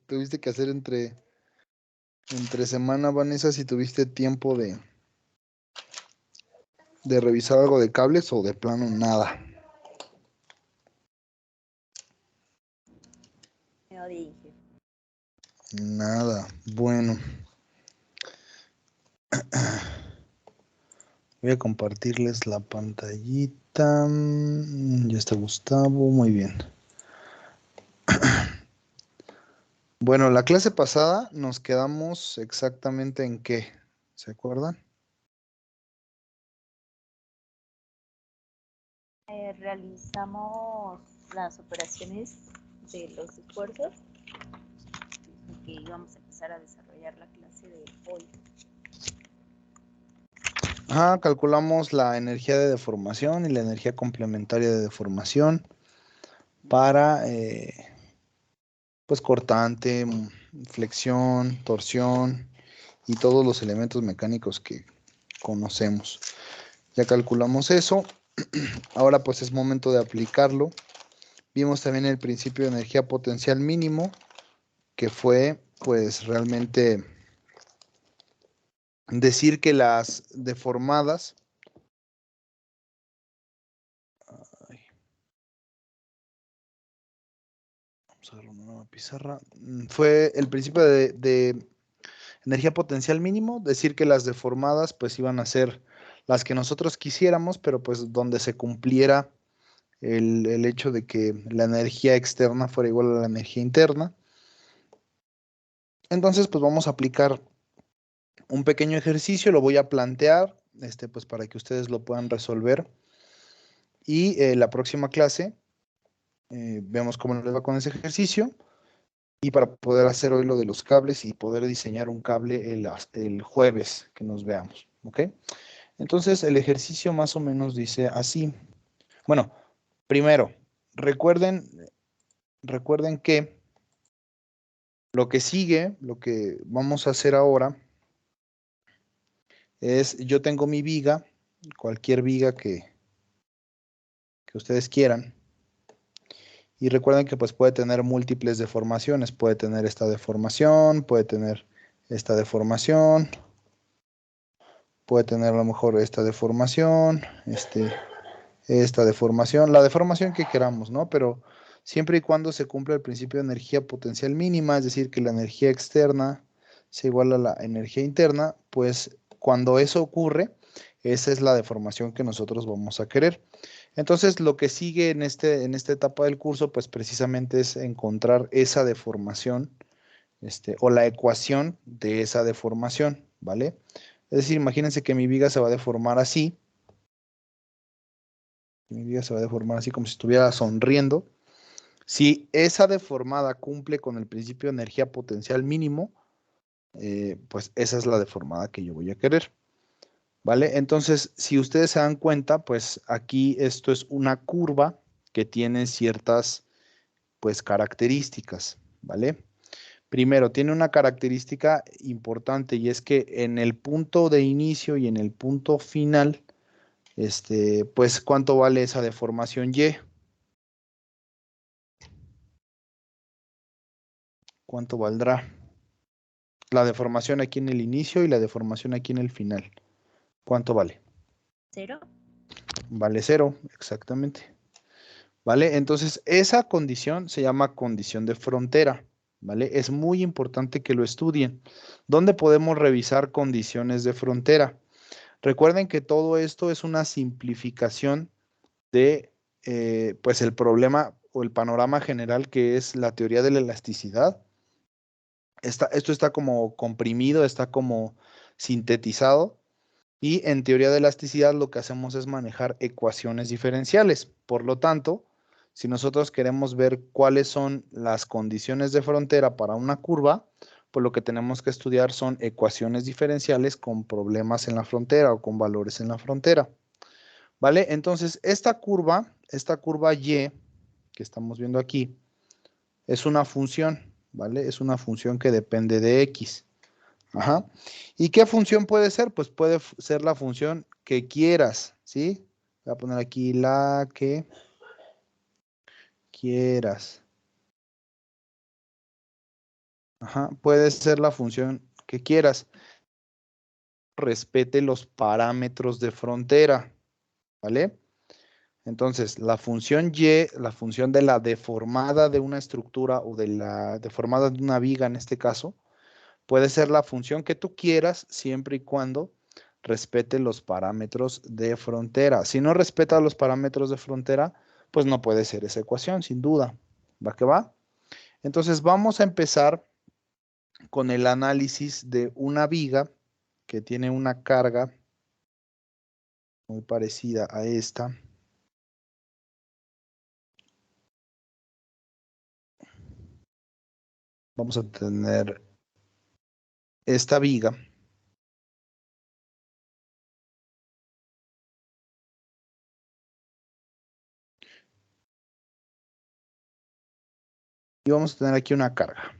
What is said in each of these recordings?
tuviste que hacer entre semana, Vanessa, si tuviste tiempo de revisar algo de cables o de plano nada. No dije. Nada. Bueno. Voy a compartirles la pantallita. Ya está Gustavo, muy bien. Bueno, la clase pasada nos quedamos exactamente en qué, ¿se acuerdan? Realizamos las operaciones de los esfuerzos que íbamos a empezar a desarrollar la clase de hoy. Calculamos la energía de deformación y la energía complementaria de deformación para pues cortante, flexión, torsión y todos los elementos mecánicos que conocemos. Ya calculamos eso. Ahora pues es momento de aplicarlo. Vimos también el principio de energía potencial mínimo, que fue pues realmente decir que las deformadas vamos a ver una nueva pizarra, fue el principio de energía potencial mínimo, decir que las deformadas pues iban a ser las que nosotros quisiéramos, pero pues donde se cumpliera el hecho de que la energía externa fuera igual a la energía interna. Entonces pues vamos a aplicar un pequeño ejercicio, lo voy a plantear, pues para que ustedes lo puedan resolver. Y la próxima clase vemos cómo les va con ese ejercicio. Y para poder hacer hoy lo de los cables y poder diseñar un cable el jueves que nos veamos. ¿Ok? Entonces el ejercicio más o menos dice así. Bueno, primero, recuerden que lo que sigue, lo que vamos a hacer ahora, es yo tengo mi viga, cualquier viga que ustedes quieran. Y recuerden que pues puede tener múltiples deformaciones. Puede tener esta deformación, puede tener esta deformación, puede tener a lo mejor esta deformación, esta deformación, la deformación que queramos, ¿no? Pero siempre y cuando se cumpla el principio de energía potencial mínima, es decir, que la energía externa sea igual a la energía interna, pues cuando eso ocurre, esa es la deformación que nosotros vamos a querer. Entonces, lo que sigue en esta etapa del curso, pues precisamente es encontrar esa deformación, o la ecuación de esa deformación, ¿vale? Es decir, imagínense que mi viga se va a deformar así. Mi viga se va a deformar así como si estuviera sonriendo. Si esa deformada cumple con el principio de energía potencial mínimo, pues esa es la deformada que yo voy a querer. ¿Vale? Entonces, si ustedes se dan cuenta, pues aquí esto es una curva que tiene ciertas, pues, características, ¿vale? Primero, tiene una característica importante y es que en el punto de inicio y en el punto final, pues, ¿cuánto vale esa deformación Y? ¿Cuánto valdrá? La deformación aquí en el inicio y la deformación aquí en el final. ¿Cuánto vale? ¿Cero? Vale 0, exactamente. ¿Vale? Entonces, esa condición se llama condición de frontera, ¿vale? Es muy importante que lo estudien. ¿Dónde podemos revisar condiciones de frontera? Recuerden que todo esto es una simplificación de, pues, el problema o el panorama general que es la teoría de la elasticidad. Esto está como comprimido, está como sintetizado. Y en teoría de elasticidad lo que hacemos es manejar ecuaciones diferenciales. Por lo tanto, si nosotros queremos ver cuáles son las condiciones de frontera para una curva, pues lo que tenemos que estudiar son ecuaciones diferenciales con problemas en la frontera o con valores en la frontera. ¿Vale? Entonces, esta curva Y que estamos viendo aquí, es una función, ¿vale? Es una función que depende de X. Ajá. ¿Y qué función puede ser? Pues puede ser la función que quieras, ¿sí? Voy a poner aquí la que quieras. Ajá, puede ser la función que quieras. Respete los parámetros de frontera, ¿vale? Entonces, la función y, la función de la deformada de una estructura o de la deformada de una viga en este caso, puede ser la función que tú quieras siempre y cuando respete los parámetros de frontera. Si no respeta los parámetros de frontera, pues no puede ser esa ecuación, sin duda. ¿Va que va? Entonces vamos a empezar con el análisis de una viga que tiene una carga muy parecida a esta. Vamos a tener esta viga. Y vamos a tener aquí una carga.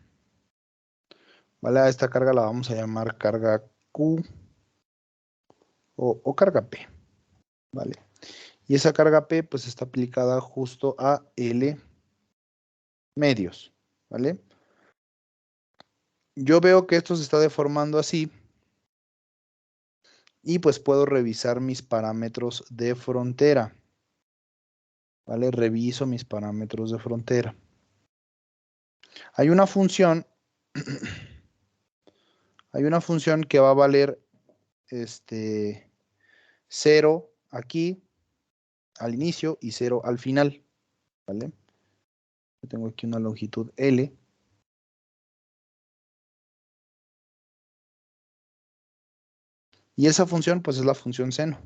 ¿Vale? A esta carga la vamos a llamar carga Q o carga P. ¿Vale? Y esa carga P pues está aplicada justo a L medios. ¿Vale? Yo veo que esto se está deformando así. Y pues puedo revisar mis parámetros de frontera. ¿Vale? Reviso mis parámetros de frontera. Hay una función, que va a valer 0 aquí al inicio y 0 al final. ¿Vale? Yo tengo aquí una longitud L. Y esa función pues es la función seno.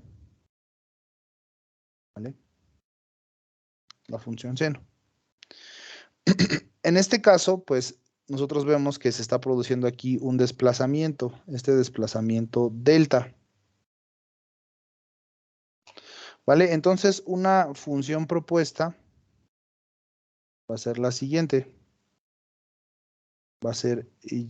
¿Vale? La función seno. En este caso, pues nosotros vemos que se está produciendo aquí un desplazamiento, este desplazamiento delta. ¿Vale? Entonces, una función propuesta va a ser la siguiente. Va a ser y.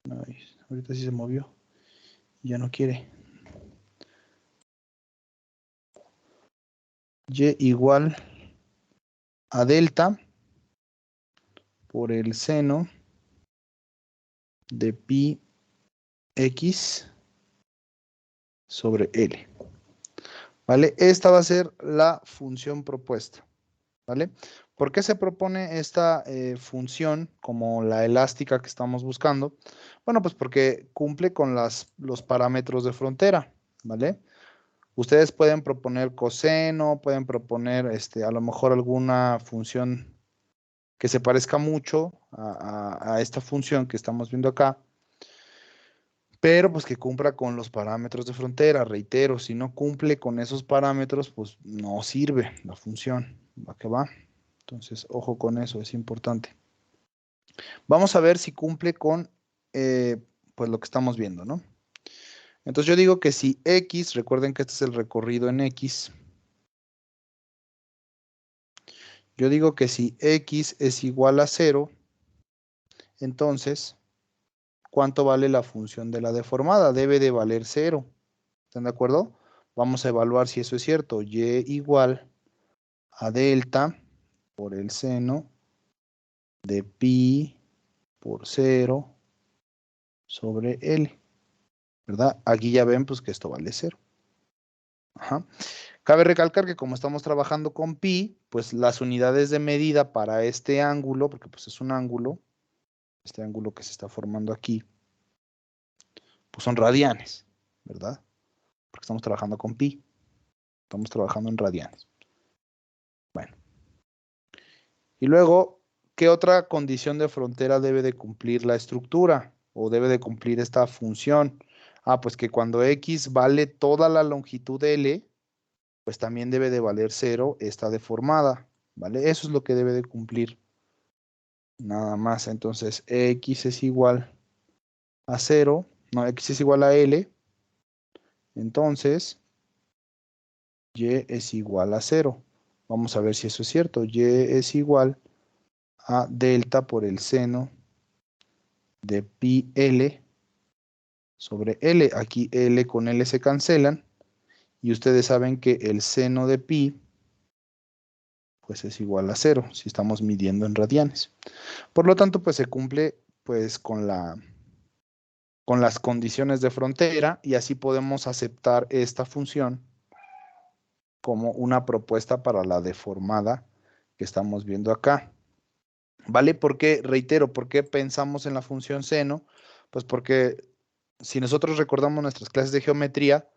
Ay, ahorita sí se movió. Ya no quiere. Y igual a delta por el seno de pi x sobre L. ¿Vale? Esta va a ser la función propuesta. ¿Vale? ¿Por qué se propone esta función como la elástica que estamos buscando? Bueno, pues porque cumple con los parámetros de frontera. ¿Vale? Ustedes pueden proponer coseno, pueden proponer a lo mejor alguna función que se parezca mucho a esta función que estamos viendo acá, pero pues que cumpla con los parámetros de frontera. Reitero, si no cumple con esos parámetros, pues no sirve la función. ¿Va que va? Entonces, ojo con eso, es importante. Vamos a ver si cumple con pues lo que estamos viendo, ¿no? Entonces yo digo que si X, recuerden que este es el recorrido en X, yo digo que si X es igual a 0, entonces, ¿cuánto vale la función de la deformada? Debe de valer 0. ¿Están de acuerdo? Vamos a evaluar si eso es cierto. Y igual a delta por el seno de pi por 0 sobre L. ¿Verdad? Aquí ya ven pues que esto vale 0. Ajá. Cabe recalcar que como estamos trabajando con pi, pues las unidades de medida para este ángulo, porque pues es un ángulo, este ángulo que se está formando aquí, pues son radianes, ¿verdad? Porque estamos trabajando con pi, estamos trabajando en radianes. Bueno. Y luego, ¿qué otra condición de frontera debe de cumplir la estructura? O debe de cumplir esta función. Ah, pues que cuando X vale toda la longitud L, pues también debe de valer 0 esta deformada, ¿vale? Eso es lo que debe de cumplir. Nada más. Entonces, X es igual a 0. No, X es igual a L. Entonces, Y es igual a 0. Vamos a ver si eso es cierto. Y es igual a delta por el seno de pi L sobre L. Aquí L con L se cancelan. Y ustedes saben que el seno de pi pues es igual a 0, si estamos midiendo en radianes. Por lo tanto, pues se cumple pues con las condiciones de frontera y así podemos aceptar esta función como una propuesta para la deformada que estamos viendo acá. ¿Vale? Porque, reitero, ¿por qué pensamos en la función seno? Pues porque si nosotros recordamos nuestras clases de geometría,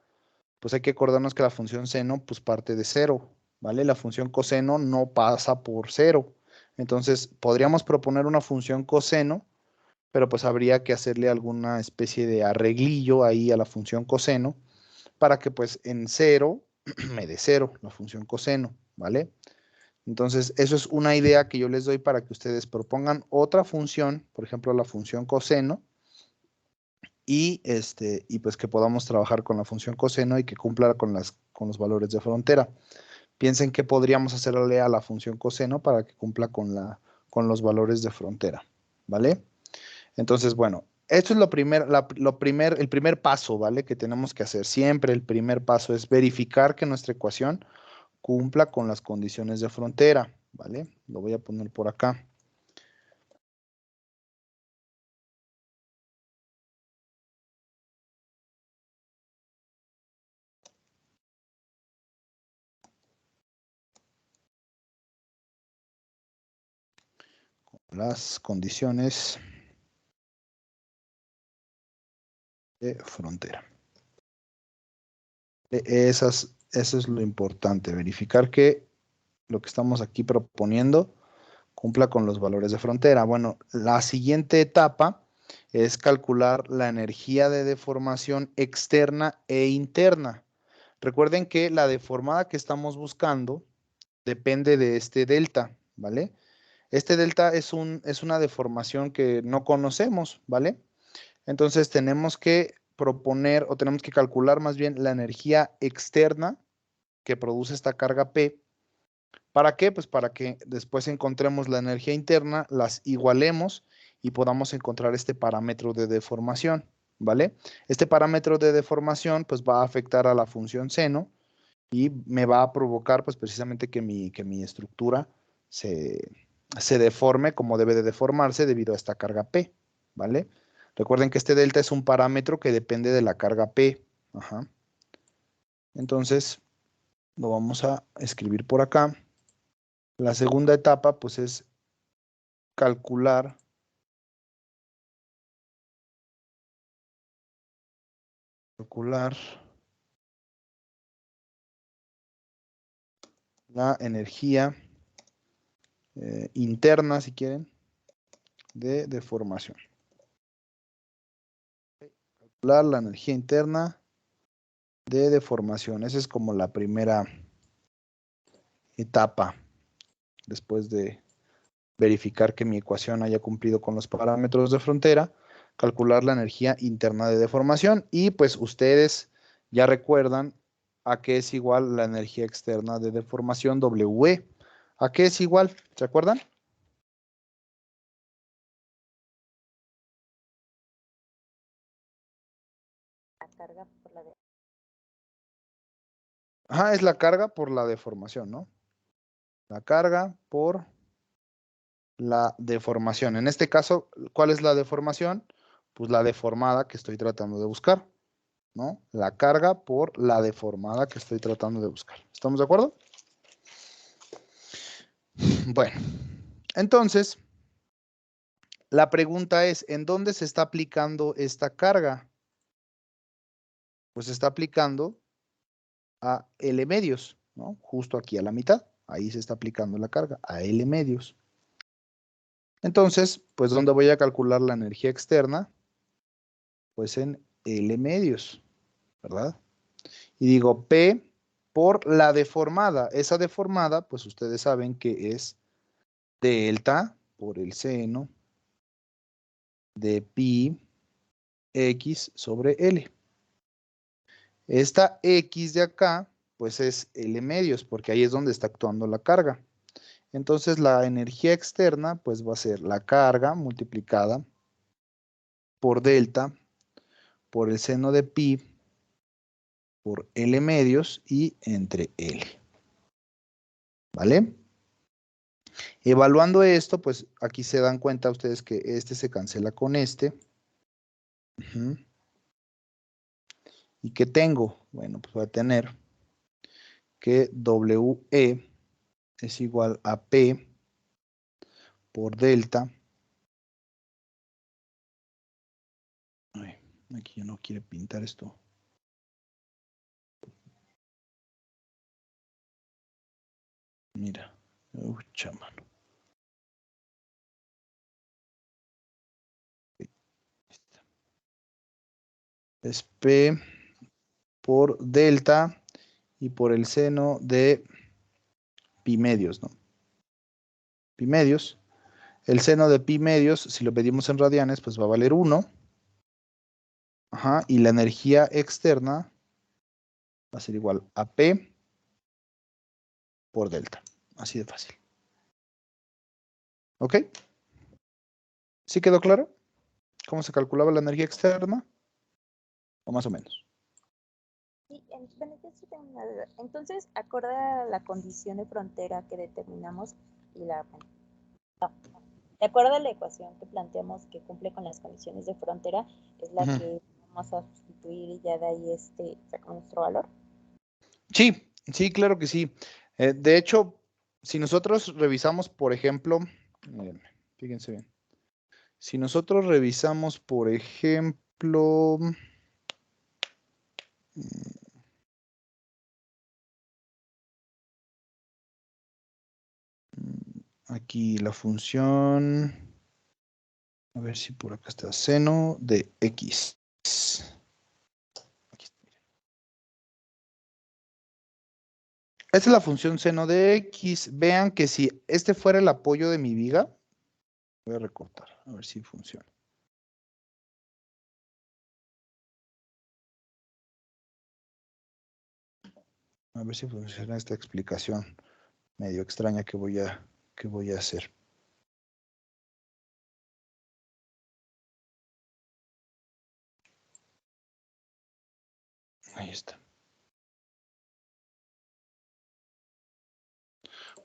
pues hay que acordarnos que la función seno pues parte de 0, ¿vale? La función coseno no pasa por 0. Entonces, podríamos proponer una función coseno, pero pues habría que hacerle alguna especie de arreglillo ahí a la función coseno para que pues en 0 me dé 0 la función coseno, ¿vale? Entonces, eso es una idea que yo les doy para que ustedes propongan otra función, por ejemplo, la función coseno, y pues que podamos trabajar con la función coseno y que cumpla con los valores de frontera. Piensen que podríamos hacerle a la función coseno para que cumpla con los valores de frontera, ¿vale? Entonces, bueno, esto es el primer paso, ¿vale? Que tenemos que hacer. Siempre el primer paso es verificar que nuestra ecuación cumpla con las condiciones de frontera, ¿vale? Lo voy a poner por acá. Las condiciones de frontera. Eso es lo importante, verificar que lo que estamos aquí proponiendo cumpla con los valores de frontera. Bueno, la siguiente etapa es calcular la energía de deformación externa e interna. Recuerden que la deformada que estamos buscando depende de este delta, ¿vale? Este delta es una deformación que no conocemos, ¿vale? Entonces tenemos que proponer o tenemos que calcular más bien la energía externa que produce esta carga P. ¿Para qué? Pues para que después encontremos la energía interna, las igualemos y podamos encontrar este parámetro de deformación, ¿vale? Este parámetro de deformación pues va a afectar a la función seno y me va a provocar pues precisamente que mi estructura se deforme como debe de deformarse debido a esta carga P, ¿vale? Recuerden que este delta es un parámetro que depende de la carga P. Ajá. Entonces, lo vamos a escribir por acá. La segunda etapa, pues, es calcular la energía interna, si quieren, de deformación. Calcular la energía interna de deformación. Esa es como la primera etapa después de verificar que mi ecuación haya cumplido con los parámetros de frontera, calcular la energía interna de deformación y pues ustedes ya recuerdan a qué es igual la energía externa de deformación W. ¿A qué es igual? ¿Se acuerdan? La carga por la de... Ajá, es la carga por la deformación, ¿no? La carga por la deformación. En este caso, ¿cuál es la deformación? Pues la deformada que estoy tratando de buscar, ¿no? La carga por la deformada que estoy tratando de buscar. ¿Estamos de acuerdo? Bueno, entonces, la pregunta es, ¿en dónde se está aplicando esta carga? Pues se está aplicando a L medios, ¿no? Justo aquí a la mitad. Ahí se está aplicando la carga, a L medios. Entonces, pues, ¿dónde voy a calcular la energía externa? Pues en L medios, ¿verdad? Y digo P por la deformada. Esa deformada, pues ustedes saben que es delta por el seno de pi x sobre L. Esta x de acá, pues es L medios, porque ahí es donde está actuando la carga. Entonces la energía externa, pues va a ser la carga multiplicada por delta por el seno de pi por L medios y entre L. ¿Vale? Evaluando esto, pues aquí se dan cuenta ustedes que este se cancela con este. Ujú. ¿Y qué tengo? Bueno, pues voy a tener que WE es igual a P por delta. Ay, aquí ya no quiere pintar esto. Mira, chamano. Es P por delta y por el seno de pi medios, ¿no? Pi medios. El seno de pi medios, si lo medimos en radianes, pues va a valer 1. Ajá, y la energía externa va a ser igual a P por delta. Así de fácil. ¿Ok? ¿Sí quedó claro? ¿Cómo se calculaba la energía externa? O más o menos. Sí, bueno, yo sí tengo una duda. Entonces, acorde a la condición de frontera que determinamos y bueno, no, de acuerdo a la ecuación que planteamos que cumple con las condiciones de frontera, es la Ujú. que vamos a sustituir y ya de ahí sacamos nuestro valor. Sí, sí, claro que sí. De hecho, si nosotros revisamos, por ejemplo, fíjense bien, si nosotros revisamos, por ejemplo, aquí la función, a ver si por acá está, seno de X. Aquí está. Esta es la función seno de X. Vean que si este fuera el apoyo de mi viga, voy a recortar, a ver si funciona. A ver si funciona esta explicación medio extraña que voy a hacer. Ahí está.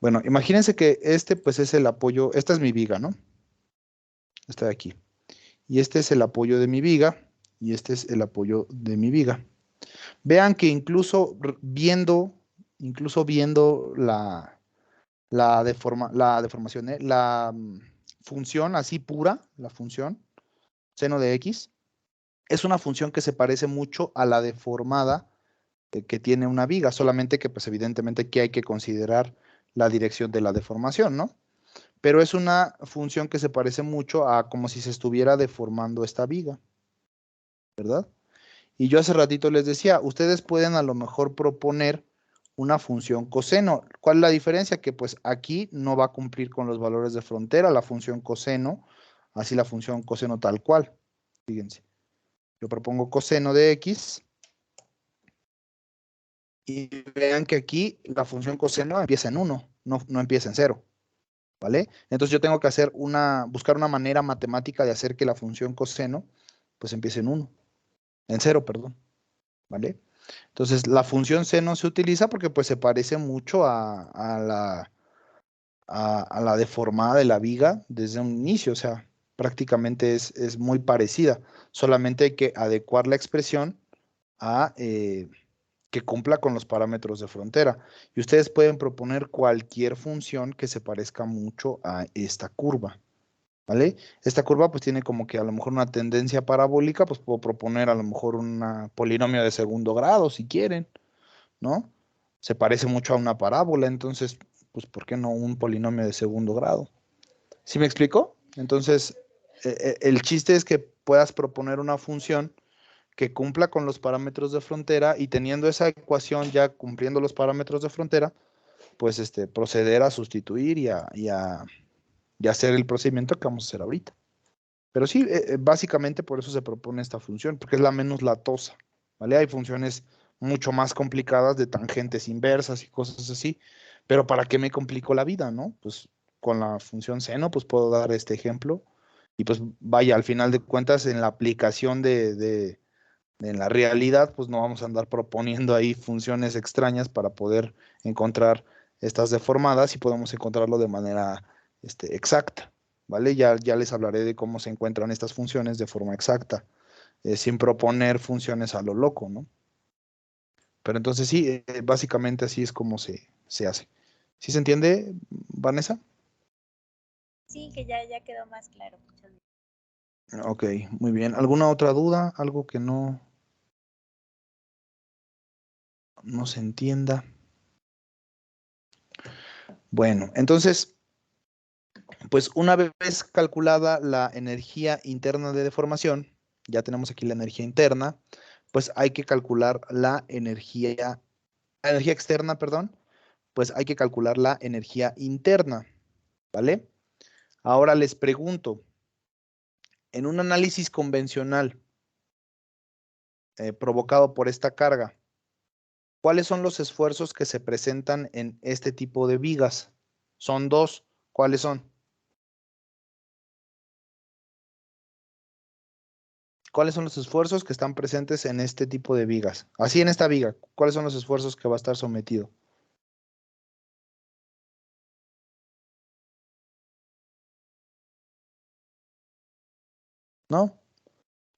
Bueno, imagínense que este pues es el apoyo, esta es mi viga, ¿no? Esta de aquí. Y este es el apoyo de mi viga y este es el apoyo de mi viga. Vean que incluso viendo la deformación, la función así pura, la función seno de X, es una función que se parece mucho a la deformada que tiene una viga, solamente que pues evidentemente aquí hay que considerar la dirección de la deformación, ¿no? Pero es una función que se parece mucho a como si se estuviera deformando esta viga, ¿verdad? Y yo hace ratito les decía, ustedes pueden a lo mejor proponer una función coseno. ¿Cuál es la diferencia? Que pues aquí no va a cumplir con los valores de frontera la función coseno, así la función coseno tal cual. Fíjense, yo propongo coseno de X y vean que aquí la función coseno empieza en 1, no empieza en 0. ¿Vale? Entonces yo tengo que buscar una manera matemática de hacer que la función coseno pues empiece en 1, en 0, perdón, ¿vale? Entonces la función seno se utiliza porque pues se parece mucho a la deformada de la viga desde un inicio, o sea, prácticamente es muy parecida, solamente hay que adecuar la expresión a que cumpla con los parámetros de frontera. Y ustedes pueden proponer cualquier función que se parezca mucho a esta curva. ¿Vale? Esta curva pues tiene como que a lo mejor una tendencia parabólica, pues puedo proponer a lo mejor un polinomio de segundo grado si quieren, ¿no? Se parece mucho a una parábola, entonces, pues ¿por qué no un polinomio de segundo grado? ¿Sí me explico? Entonces, el chiste es que puedas proponer una función que cumpla con los parámetros de frontera y teniendo esa ecuación ya cumpliendo los parámetros de frontera, pues proceder a sustituir y hacer el procedimiento que vamos a hacer ahorita. Pero sí, básicamente por eso se propone esta función, porque es la menos latosa, ¿vale? Hay funciones mucho más complicadas de tangentes inversas y cosas así, pero ¿para qué me complico la vida, no? Pues con la función seno, pues puedo dar este ejemplo y pues vaya, al final de cuentas, en la aplicación en la realidad, pues no vamos a andar proponiendo ahí funciones extrañas para poder encontrar estas deformadas y podemos encontrarlo de manera exacta, ¿vale? Ya les hablaré de cómo se encuentran estas funciones de forma exacta, sin proponer funciones a lo loco, ¿no? Pero entonces sí, básicamente así es como se hace. ¿Sí se entiende, Vanessa? Sí, que ya quedó más claro. Muchas gracias. Ok, muy bien. ¿Alguna otra duda? ¿Algo que no se entienda? Bueno, entonces, pues una vez calculada la energía interna de deformación, ya tenemos aquí la energía interna, pues hay que calcular la energía externa, perdón, pues hay que calcular la energía interna, ¿vale? Ahora les pregunto, en un análisis convencional provocado por esta carga, ¿cuáles son los esfuerzos que se presentan en este tipo de vigas? Son dos. ¿Cuáles son? ¿Cuáles son los esfuerzos que están presentes en este tipo de vigas? Así en esta viga, ¿cuáles son los esfuerzos que va a estar sometido? ¿No?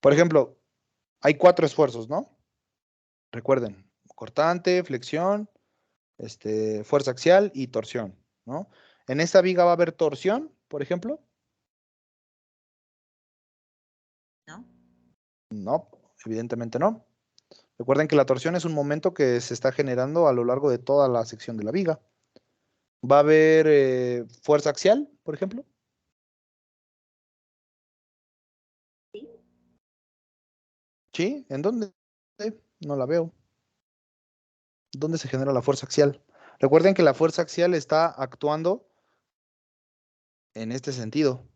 Por ejemplo, hay cuatro esfuerzos, ¿no? Recuerden, cortante, flexión, fuerza axial y torsión, ¿no? En esta viga va a haber torsión, por ejemplo. ¿No? No, evidentemente no. Recuerden que la torsión es un momento que se está generando a lo largo de toda la sección de la viga. Va a haber fuerza axial, por ejemplo. Sí. ¿Sí? ¿En dónde? No la veo. ¿Dónde se genera la fuerza axial? Recuerden que la fuerza axial está actuando en este sentido,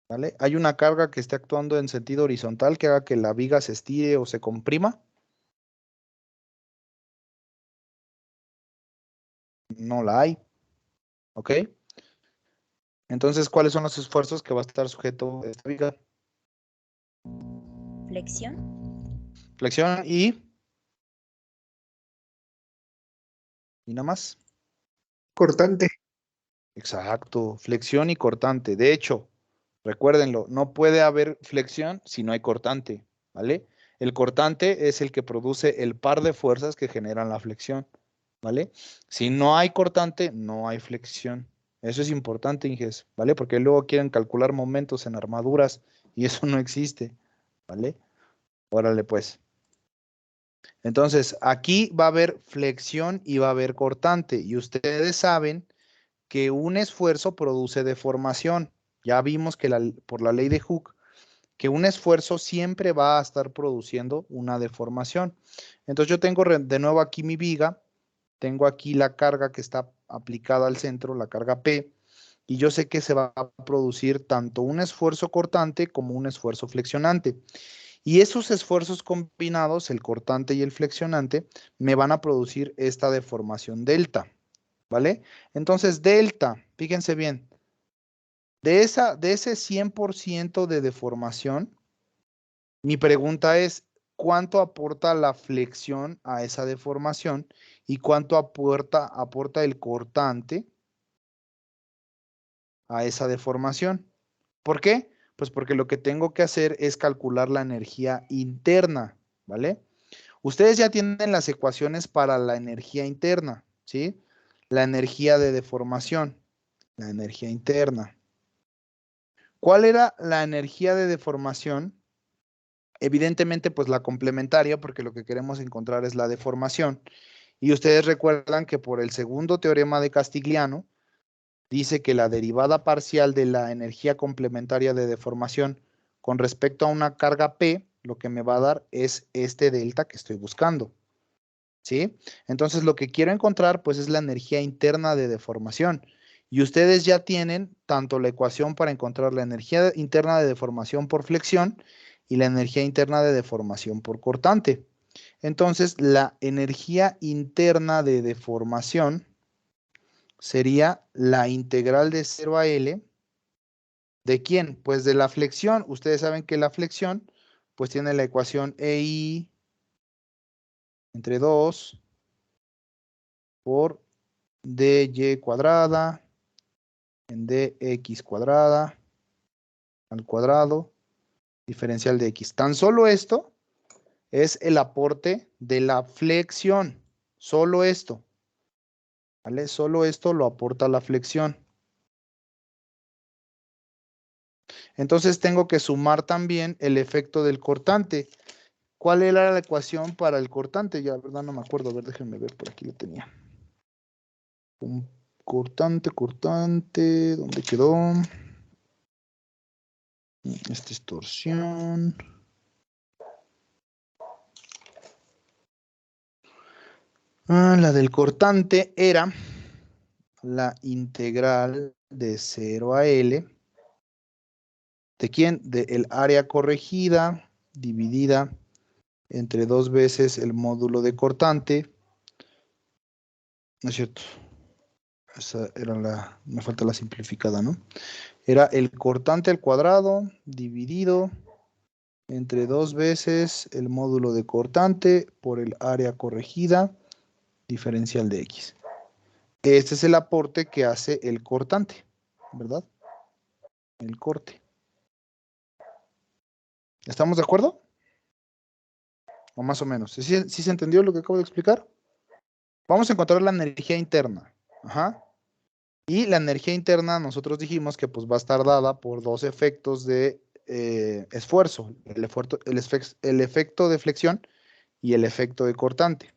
¿vale? Hay una carga que esté actuando en sentido horizontal que haga que la viga se estire o se comprima. No la hay, ¿ok? Entonces, ¿cuáles son los esfuerzos que va a estar sujeto esta viga? Flexión. Flexión y nada más. Cortante. Exacto, flexión y cortante. De hecho, recuérdenlo, no puede haber flexión si no hay cortante, ¿vale? El cortante es el que produce el par de fuerzas que generan la flexión, ¿vale? Si no hay cortante, no hay flexión. Eso es importante, Inges, ¿vale? Porque luego quieren calcular momentos en armaduras y eso no existe, ¿vale? Órale, pues. Entonces, aquí va a haber flexión y va a haber cortante. Y ustedes saben que un esfuerzo produce deformación. Ya vimos que por la ley de Hooke, que un esfuerzo siempre va a estar produciendo una deformación. Entonces yo tengo de nuevo aquí mi viga, tengo aquí la carga que está aplicada al centro, la carga P, y yo sé que se va a producir tanto un esfuerzo cortante como un esfuerzo flexionante. Y esos esfuerzos combinados, el cortante y el flexionante, me van a producir esta deformación delta, ¿vale? Entonces, delta, fíjense bien, de ese 100% de deformación, mi pregunta es, ¿cuánto aporta la flexión a esa deformación y cuánto aporta el cortante a esa deformación? ¿Por qué? Pues porque lo que tengo que hacer es calcular la energía interna, ¿vale? Ustedes ya tienen las ecuaciones para la energía interna, ¿sí? La energía de deformación, la energía interna. ¿Cuál era la energía de deformación? Evidentemente, pues la complementaria, porque lo que queremos encontrar es la deformación. Y ustedes recuerdan que por el segundo teorema de Castigliano, dice que la derivada parcial de la energía complementaria de deformación con respecto a una carga P, lo que me va a dar es este delta que estoy buscando. ¿Sí? Entonces lo que quiero encontrar pues es la energía interna de deformación. Y ustedes ya tienen tanto la ecuación para encontrar la energía interna de deformación por flexión y la energía interna de deformación por cortante. Entonces la energía interna de deformación sería la integral de 0 a L. ¿De quién? Pues de la flexión. Ustedes saben que la flexión pues tiene la ecuación EI entre 2 por dy cuadrada en dx cuadrada al cuadrado diferencial de x. Tan solo esto es el aporte de la flexión. Solo esto. ¿Vale? Solo esto lo aporta la flexión. Entonces tengo que sumar también el efecto del cortante. ¿Cuál era la ecuación para el cortante? Ya, verdad, no me acuerdo. A ver, déjenme ver, por aquí lo tenía. Un cortante, ¿dónde quedó? Esta es torsión. La del cortante era la integral de 0 a L. ¿De quién? Del área corregida dividida entre 2 veces el módulo de cortante. No es cierto. Esa era me falta la simplificada, ¿no? Era el cortante al cuadrado dividido entre 2 veces el módulo de cortante por el área corregida diferencial de X. Este es el aporte que hace el cortante, ¿verdad? El corte. ¿Estamos de acuerdo? O más o menos. ¿Sí se entendió lo que acabo de explicar? Vamos a encontrar la energía interna. Ajá. Y la energía interna, nosotros dijimos que pues va a estar dada por dos efectos de esfuerzo. El efecto de flexión y el efecto de cortante.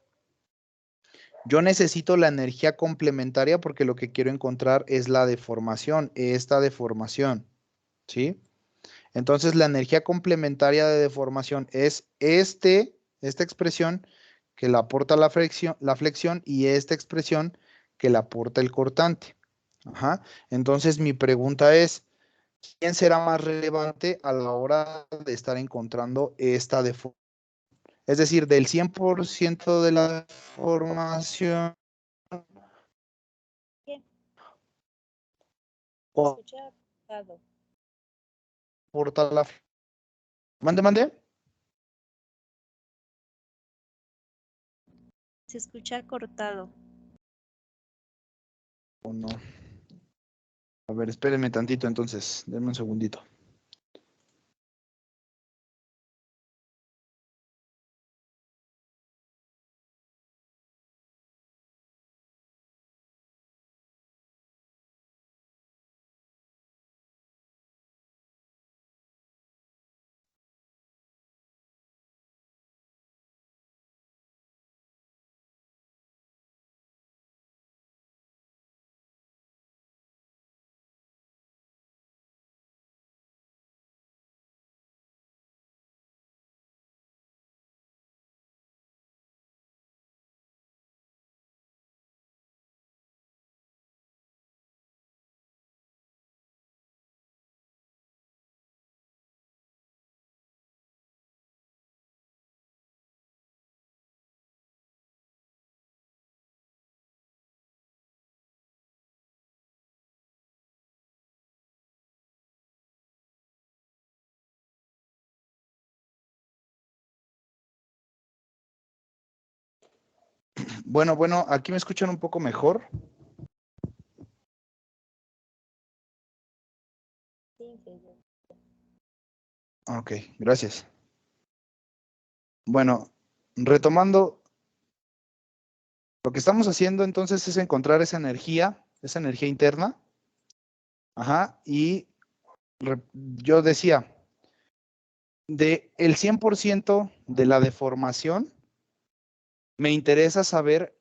Yo necesito la energía complementaria porque lo que quiero encontrar es la deformación, esta deformación, ¿sí? Entonces la energía complementaria de deformación es esta expresión que la aporta la flexión y esta expresión que la aporta el cortante. Ajá. Entonces mi pregunta es, ¿quién será más relevante a la hora de estar encontrando esta deformación? Es decir, del 100% de la deformación Bien, o escucha cortado. aporta la... Mande. Se escucha cortado. ¿O no? A ver, espérenme tantito entonces, denme un segundito. Bueno, aquí me escuchan un poco mejor. Sí, inferior. Ok, gracias. Bueno, retomando, lo que estamos haciendo entonces es encontrar esa energía interna. Ajá, y yo decía, de el 100% de la deformación, me interesa saber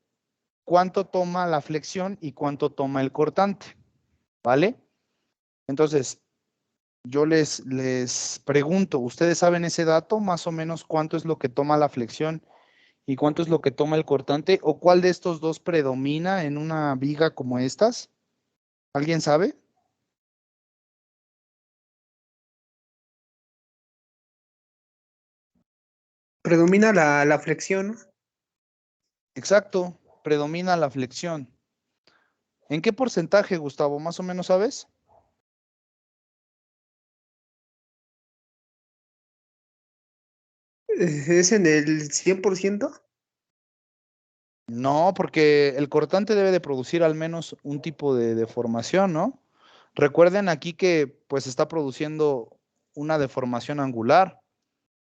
cuánto toma la flexión y cuánto toma el cortante, ¿vale? Entonces, yo les pregunto, ¿ustedes saben ese dato? Más o menos cuánto es lo que toma la flexión y cuánto es lo que toma el cortante, o cuál de estos dos predomina en una viga como estas. ¿Alguien sabe? Predomina la flexión. Exacto, predomina la flexión. ¿En qué porcentaje, Gustavo? ¿Más o menos sabes? ¿Es en el 100%? No, porque el cortante debe de producir al menos un tipo de deformación, ¿no? Recuerden aquí que pues está produciendo una deformación angular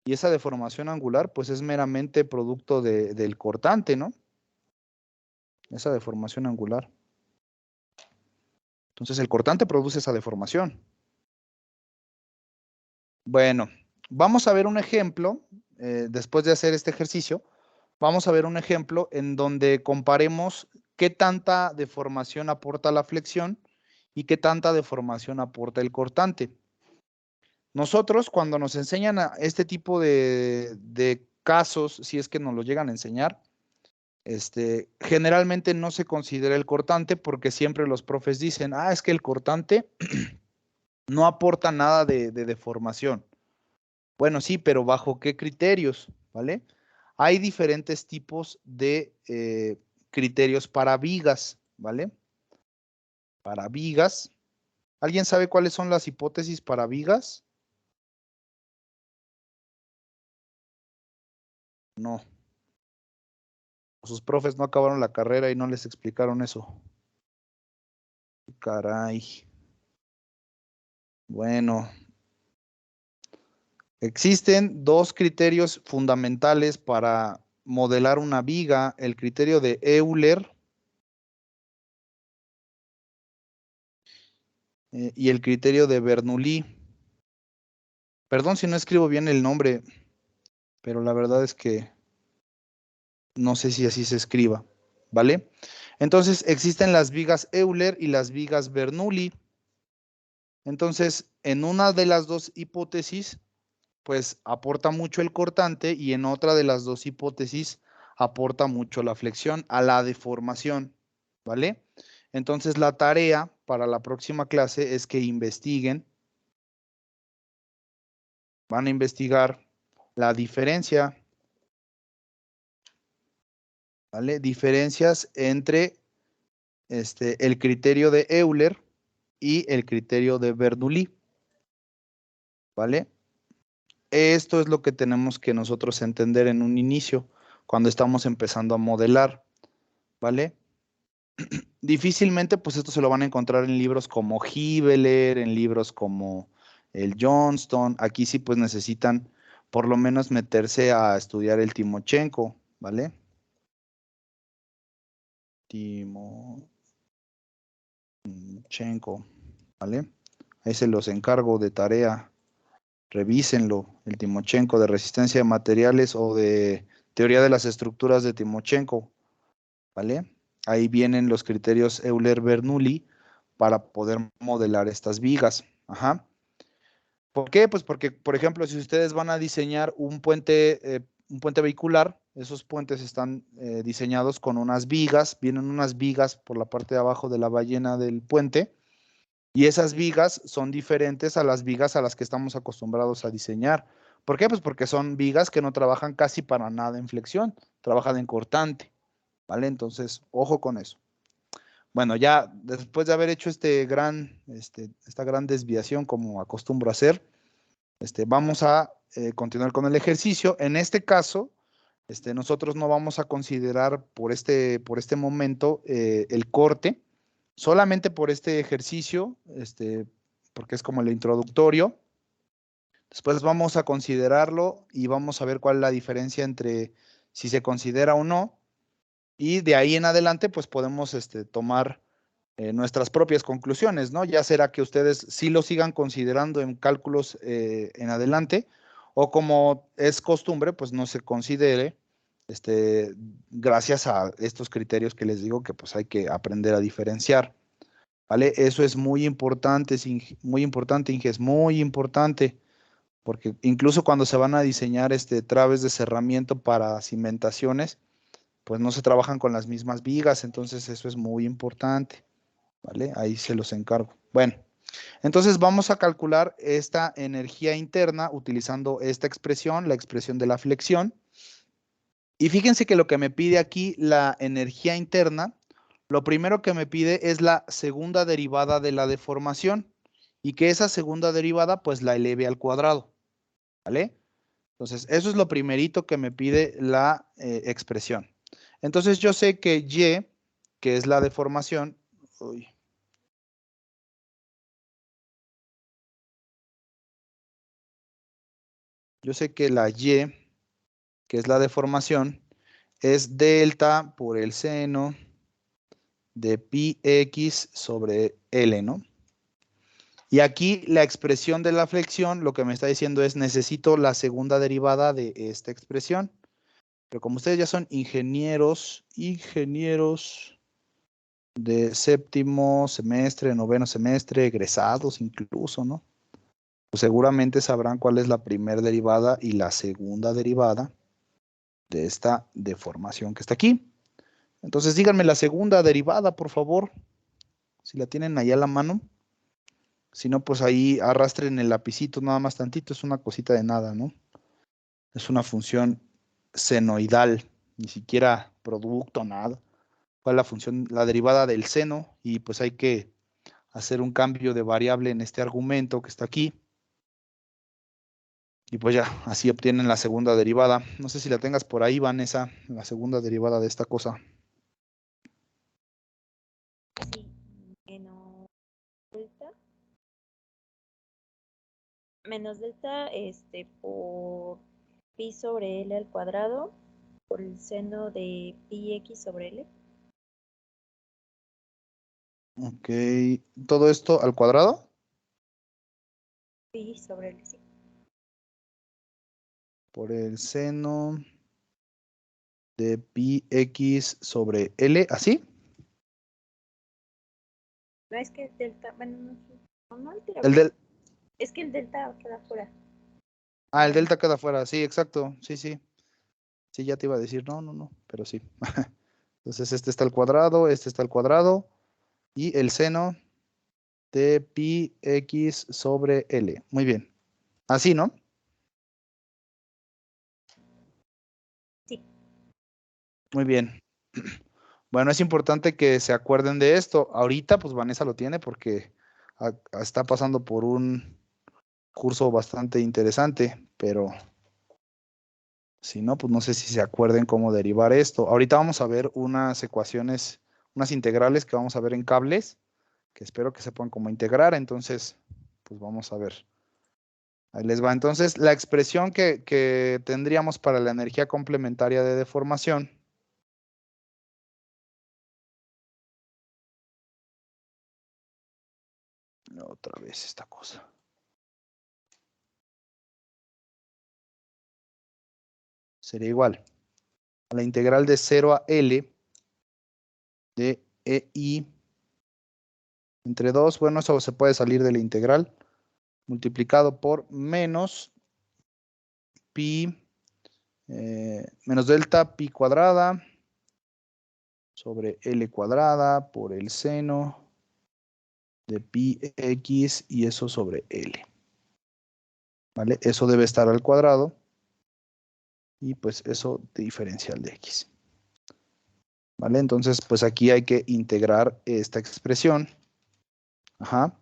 y esa deformación angular pues es meramente producto del cortante, ¿no? Esa deformación angular. Entonces el cortante produce esa deformación. Bueno, vamos a ver un ejemplo, después de hacer este ejercicio, vamos a ver un ejemplo en donde comparemos qué tanta deformación aporta la flexión y qué tanta deformación aporta el cortante. Nosotros cuando nos enseñan a este tipo de casos, si es que nos lo llegan a enseñar, generalmente no se considera el cortante porque siempre los profes dicen, es que el cortante no aporta nada de deformación. Bueno, sí, pero ¿bajo qué criterios? ¿Vale? Hay diferentes tipos de criterios para vigas, ¿vale? Para vigas. ¿Alguien sabe cuáles son las hipótesis para vigas? No. Sus profes no acabaron la carrera y no les explicaron eso. Caray. Bueno. Existen dos criterios fundamentales para modelar una viga, el criterio de Euler y el criterio de Bernoulli. Perdón si no escribo bien el nombre, pero la verdad es que no sé si así se escriba, ¿vale? Entonces existen las vigas Euler y las vigas Bernoulli. Entonces, en una de las dos hipótesis, pues aporta mucho el cortante y en otra de las dos hipótesis aporta mucho la flexión a la deformación, ¿vale? Entonces la tarea para la próxima clase es que investiguen, van a investigar la diferencia, ¿vale? Diferencias entre el criterio de Euler y el criterio de Bernoulli, ¿vale? Esto es lo que tenemos que nosotros entender en un inicio, cuando estamos empezando a modelar, ¿vale? Difícilmente, pues esto se lo van a encontrar en libros como Hibeler, en libros como el Johnston. Aquí sí, pues necesitan por lo menos meterse a estudiar el Timochenko, ¿vale? Timochenko, ¿vale? Ahí se los encargo de tarea. Revísenlo, el Timochenko de resistencia de materiales o de teoría de las estructuras de Timochenko, ¿vale? Ahí vienen los criterios Euler-Bernoulli para poder modelar estas vigas. Ajá. ¿Por qué? Pues porque, por ejemplo, si ustedes van a diseñar un puente vehicular, esos puentes están diseñados con unas vigas, vienen unas vigas por la parte de abajo de la ballena del puente, y esas vigas son diferentes a las vigas a las que estamos acostumbrados a diseñar. ¿Por qué? Pues porque son vigas que no trabajan casi para nada en flexión, trabajan en cortante, ¿vale? Entonces, ojo con eso. Bueno, ya después de haber hecho esta gran desviación como acostumbro a hacer, vamos a continuar con el ejercicio. En este caso, nosotros no vamos a considerar por este momento el corte, solamente por este ejercicio, porque es como el introductorio. Después vamos a considerarlo y vamos a ver cuál es la diferencia entre si se considera o no. Y de ahí en adelante, pues podemos tomar nuestras propias conclusiones, ¿no? Ya será que ustedes sí lo sigan considerando en cálculos en adelante, o como es costumbre, pues no se considere, gracias a estos criterios que les digo que pues hay que aprender a diferenciar, ¿vale? Eso es muy importante, muy importante, Inge, es muy importante, porque incluso cuando se van a diseñar traves de cerramiento para cimentaciones, pues no se trabajan con las mismas vigas, entonces eso es muy importante. ¿Vale? Ahí se los encargo. Bueno, entonces vamos a calcular esta energía interna utilizando esta expresión, la expresión de la flexión. Y fíjense que lo que me pide aquí la energía interna, lo primero que me pide es la segunda derivada de la deformación y que esa segunda derivada pues la eleve al cuadrado. ¿Vale? Entonces, eso es lo primerito que me pide la expresión. Entonces, yo sé que Y, que es la deformación, uy, Yo sé que la Y, que es la deformación, es delta por el seno de pi x sobre L, ¿no? Y aquí la expresión de la flexión, lo que me está diciendo es necesito la segunda derivada de esta expresión. Pero como ustedes ya son ingenieros de séptimo semestre, noveno semestre, egresados incluso, ¿no? Pues seguramente sabrán cuál es la primera derivada y la segunda derivada de esta deformación que está aquí. Entonces díganme la segunda derivada, por favor, si la tienen ahí a la mano. Si no, pues ahí arrastren el lapicito nada más tantito, es una cosita de nada, ¿no? Es una función senoidal, ni siquiera producto, nada. ¿Cuál es la función, la derivada del seno? Y pues hay que hacer un cambio de variable en este argumento que está aquí. Y pues ya, así obtienen la segunda derivada. No sé si la tengas por ahí, Vanessa, la segunda derivada de esta cosa. Sí, delta, menos delta por pi sobre L al cuadrado por el seno de pi x sobre L. Ok, todo esto al cuadrado. Pi sobre L, sí. Por el seno de pi x sobre L, ¿así? No es que el delta, bueno, no altera El mucho. del, Es que el delta queda fuera. el delta queda fuera, sí, exacto, sí, sí. Sí, ya te iba a decir, no, no, no, pero sí. Entonces este está al cuadrado, este está al cuadrado, y el seno de pi x sobre L. Muy bien. Así, ¿no? Sí. Muy bien. Bueno, es importante que se acuerden de esto. Ahorita, pues Vanessa lo tiene porque está pasando por un curso bastante interesante, pero si no, pues no sé si se acuerden cómo derivar esto. Ahorita vamos a ver unas ecuaciones, unas integrales que vamos a ver en cables, que espero que sepan cómo integrar. Entonces, pues vamos a ver. Ahí les va. Entonces, la expresión que tendríamos para la energía complementaria de deformación. Otra vez esta cosa. Sería igual a la integral de 0 a L de EI entre 2. Bueno, eso se puede salir de la integral. Multiplicado por menos pi, menos delta pi cuadrada sobre L cuadrada por el seno de pi x y eso sobre L. ¿Vale? Eso debe estar al cuadrado. Y pues eso diferencial de x. ¿Vale? Entonces, pues aquí hay que integrar esta expresión. Ajá.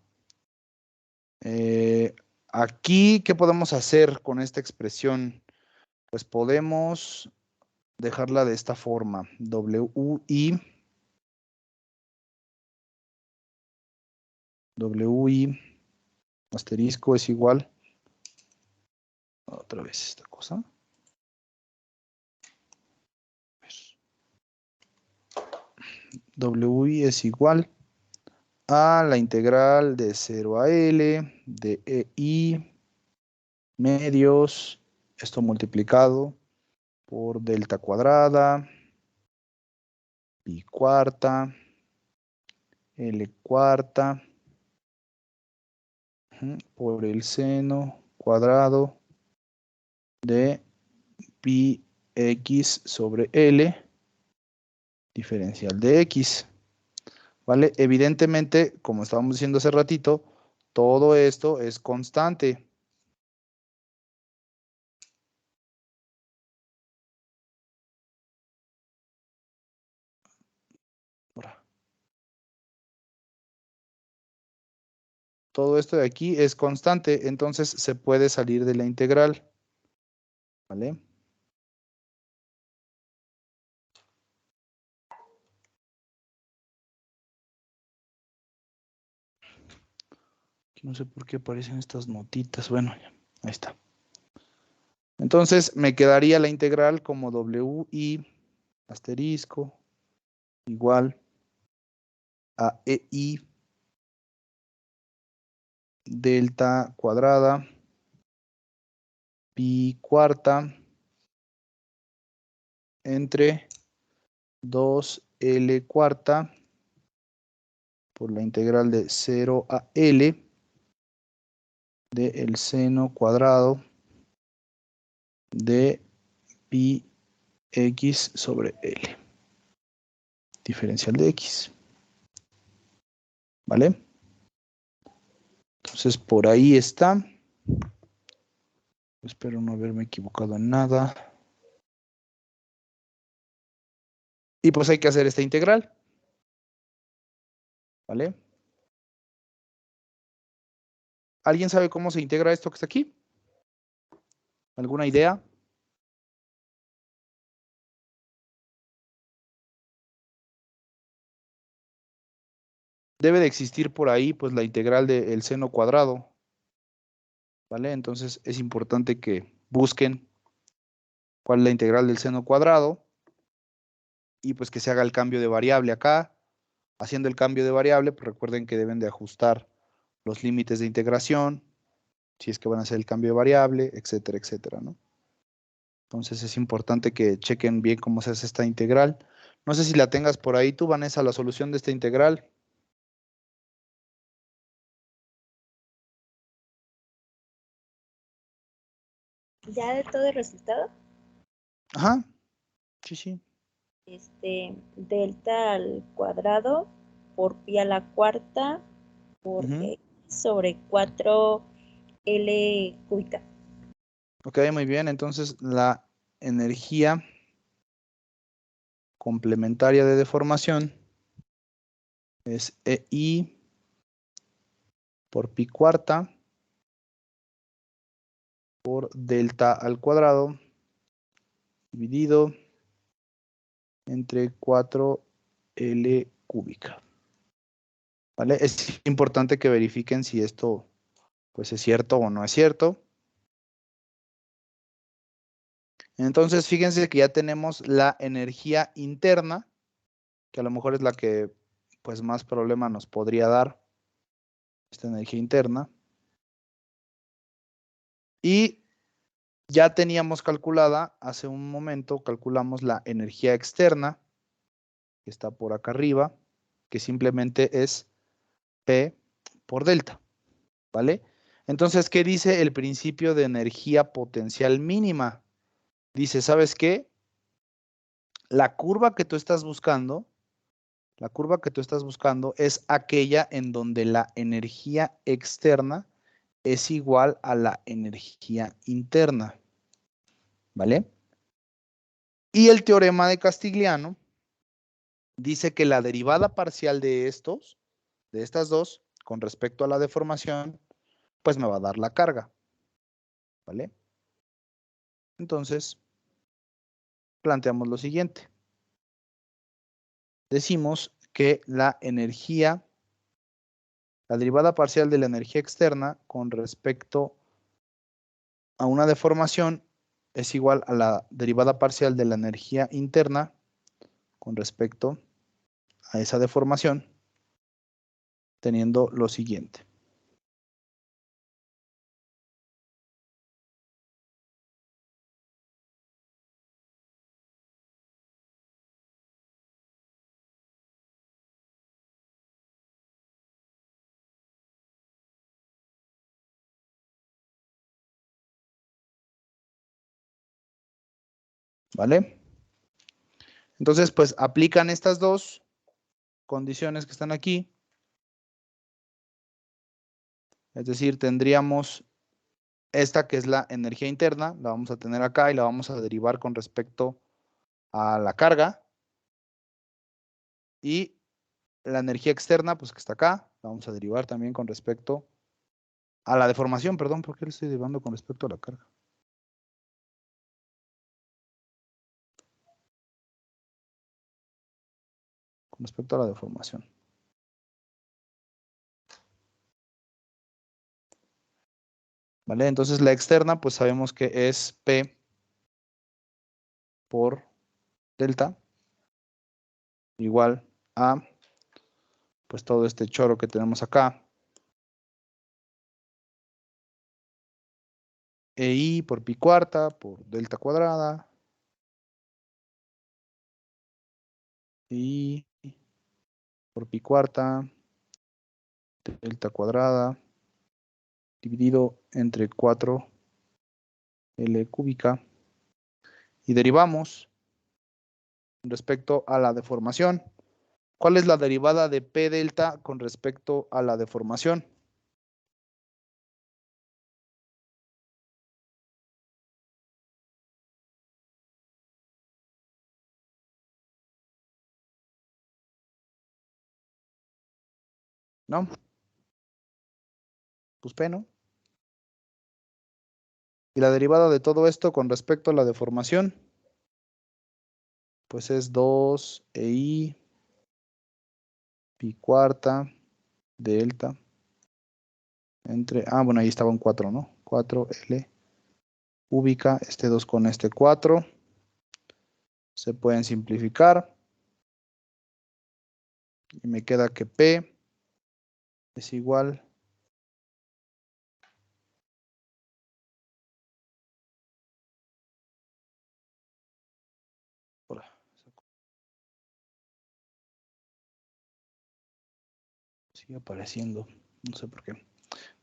Aquí, ¿qué podemos hacer con esta expresión? Pues podemos dejarla de esta forma. WI asterisco es igual. Otra vez esta cosa. WI es igual a la integral de 0 a L de EI medios, esto multiplicado por delta cuadrada, pi cuarta, L cuarta, por el seno cuadrado de pi x sobre L, diferencial de x. ¿Vale? Evidentemente, como estábamos diciendo hace ratito, todo esto es constante. Todo esto de aquí es constante, entonces se puede salir de la integral. ¿Vale? No sé por qué aparecen estas notitas. Bueno, ya, ahí está. Entonces me quedaría la integral como WI asterisco igual a EI delta cuadrada pi cuarta entre 2L cuarta por la integral de 0 a L del seno cuadrado de pi x sobre L. Diferencial de x. ¿Vale? Entonces por ahí está. Espero no haberme equivocado en nada. Y pues hay que hacer esta integral. ¿Vale? ¿Alguien sabe cómo se integra esto que está aquí? ¿Alguna idea? Debe de existir por ahí pues la integral del seno cuadrado. ¿Vale? Entonces es importante que busquen cuál es la integral del seno cuadrado y pues que se haga el cambio de variable acá. Haciendo el cambio de variable, pues recuerden que deben de ajustar los límites de integración, si es que van a hacer el cambio de variable, etcétera, etcétera, ¿no? Entonces es importante que chequen bien cómo se hace esta integral. No sé si la tengas por ahí tú, Vanessa, la solución de esta integral. Ya de todo el resultado, Ajá, sí, sí. delta al cuadrado por pi a la cuarta por Ujú. x sobre 4L cúbica. Ok, muy bien. Entonces la energía complementaria de deformación es EI por pi cuarta por delta al cuadrado dividido entre 4L cúbica. ¿Vale? Es importante que verifiquen si esto pues es cierto o no es cierto. Entonces, fíjense que ya tenemos la energía interna, que a lo mejor es la que pues más problema nos podría dar, esta energía interna. Y ya teníamos calculada, hace un momento calculamos la energía externa, que está por acá arriba, que simplemente es P por delta, ¿vale? Entonces, ¿qué dice el principio de energía potencial mínima? Dice, ¿sabes qué? La curva que tú estás buscando, es aquella en donde la energía externa es igual a la energía interna, ¿vale? Y el teorema de Castigliano dice que la derivada parcial de estas dos, con respecto a la deformación, pues me va a dar la carga, ¿vale? Entonces, planteamos lo siguiente. Decimos que la derivada parcial de la energía externa con respecto a una deformación es igual a la derivada parcial de la energía interna con respecto a esa deformación, teniendo lo siguiente. ¿Vale? Entonces, pues aplican estas dos condiciones que están aquí. Es decir, tendríamos esta que es la energía interna, la vamos a tener acá y la vamos a derivar con respecto a la carga. Y la energía externa, pues que está acá, la vamos a derivar también con respecto a la deformación, perdón, ¿por qué lo estoy derivando con respecto a la carga? Con respecto a la deformación. ¿Vale? Entonces la externa, pues sabemos que es P por delta igual a, pues todo este choro que tenemos acá. EI por pi cuarta por delta cuadrada. Y por pi cuarta delta cuadrada dividido entre 4L cúbica. Y derivamos respecto a la deformación. ¿Cuál es la derivada de P delta con respecto a la deformación? ¿No? Pues P, ¿no? Y la derivada de todo esto con respecto a la deformación, pues es 2EI pi cuarta delta entre, bueno, ahí estaba un 4, ¿no? 4L cúbica, este 2 con este 4. Se pueden simplificar. Y me queda que P es igual sigue apareciendo, no sé por qué.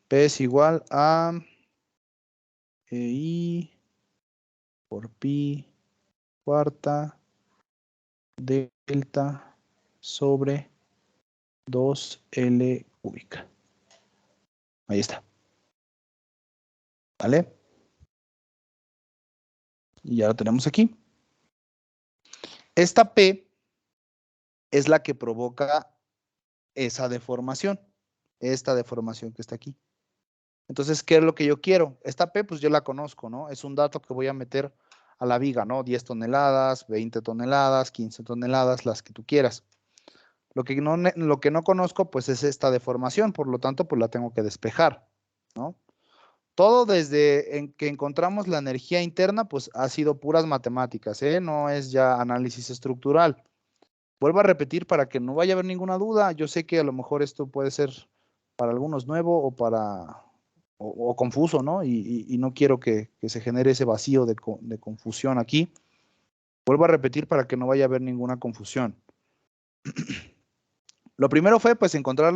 P es igual a EI por pi cuarta delta sobre 2L cúbica. Ahí está. ¿Vale? Y ya lo tenemos aquí. Esta P es la que provoca esa deformación. Esta deformación que está aquí. Entonces, ¿qué es lo que yo quiero? Esta P, pues yo la conozco, ¿no? Es un dato que voy a meter a la viga, ¿no? 10 toneladas, 20 toneladas, 15 toneladas, las que tú quieras. Lo que no conozco, pues es esta deformación, por lo tanto, pues la tengo que despejar, ¿no? Todo desde en que encontramos la energía interna, pues ha sido puras matemáticas, ¿eh? No es ya análisis estructural. Vuelvo a repetir para que no vaya a haber ninguna duda. Yo sé que a lo mejor esto puede ser para algunos nuevo o para o confuso, ¿no? Y no quiero que se genere ese vacío de confusión aquí. Vuelvo a repetir para que no vaya a haber ninguna confusión. Lo primero fue pues encontrar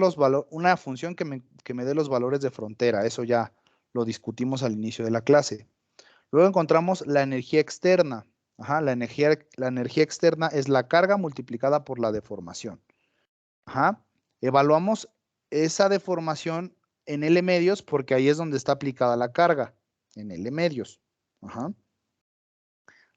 una función que me dé los valores de frontera. Eso ya lo discutimos al inicio de la clase. Luego encontramos la energía externa. Ajá, la energía externa es la carga multiplicada por la deformación. Ajá. Evaluamos esa deformación en L medios porque ahí es donde está aplicada la carga, en L medios. Ajá.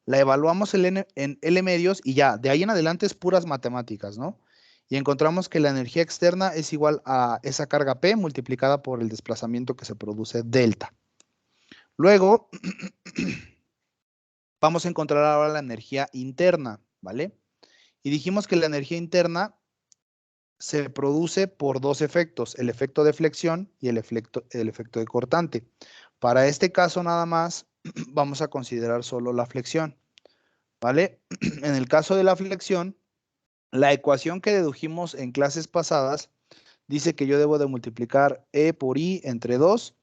La evaluamos en L medios y ya, de ahí en adelante es puras matemáticas, ¿no? Y encontramos que la energía externa es igual a esa carga P multiplicada por el desplazamiento que se produce delta. Luego, vamos a encontrar ahora la energía interna, ¿vale? Y dijimos que la energía interna se produce por dos efectos, el efecto de flexión y el efecto de cortante. Para este caso nada más vamos a considerar solo la flexión, ¿vale? En el caso de la flexión, la ecuación que dedujimos en clases pasadas dice que yo debo de multiplicar E por I entre 2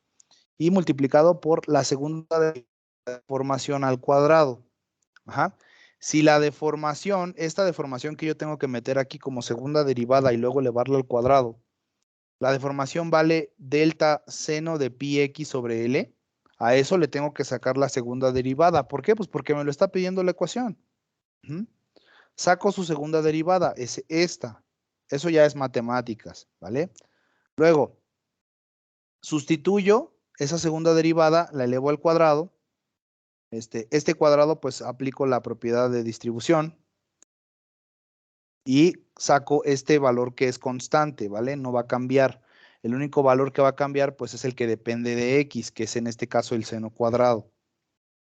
y multiplicado por la segunda deformación al cuadrado. Ajá. Si la deformación, esta deformación que yo tengo que meter aquí como segunda derivada y luego elevarla al cuadrado, la deformación vale delta seno de pi x sobre L. A eso le tengo que sacar la segunda derivada. ¿Por qué? Pues porque me lo está pidiendo la ecuación. Saco su segunda derivada, es esta. Eso ya es matemáticas, ¿vale? Luego, sustituyo esa segunda derivada, la elevo al cuadrado. Este cuadrado, pues aplico la propiedad de distribución y saco este valor que es constante, ¿vale? No va a cambiar. El único valor que va a cambiar, pues es el que depende de x, que es en este caso el seno cuadrado,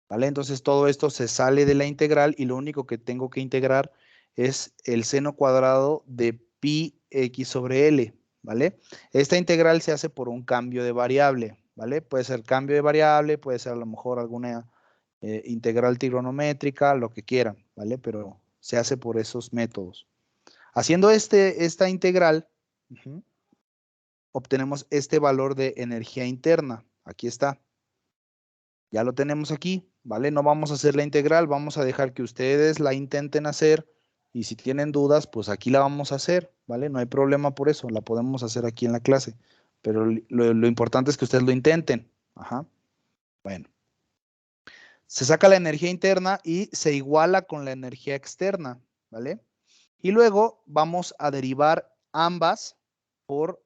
¿vale? Entonces todo esto se sale de la integral y lo único que tengo que integrar es el seno cuadrado de pi x sobre L, ¿vale? Esta integral se hace por un cambio de variable, ¿vale? Puede ser cambio de variable, puede ser a lo mejor alguna integral trigonométrica, lo que quieran, ¿vale? Pero se hace por esos métodos. Haciendo esta integral, obtenemos este valor de energía interna. Aquí está. Ya lo tenemos aquí, ¿vale? No vamos a hacer la integral, vamos a dejar que ustedes la intenten hacer y si tienen dudas, pues aquí la vamos a hacer, ¿vale? No hay problema por eso, la podemos hacer aquí en la clase, pero lo importante es que ustedes lo intenten. Ajá. Bueno. Se saca la energía interna y se iguala con la energía externa, ¿vale? Y luego vamos a derivar ambas con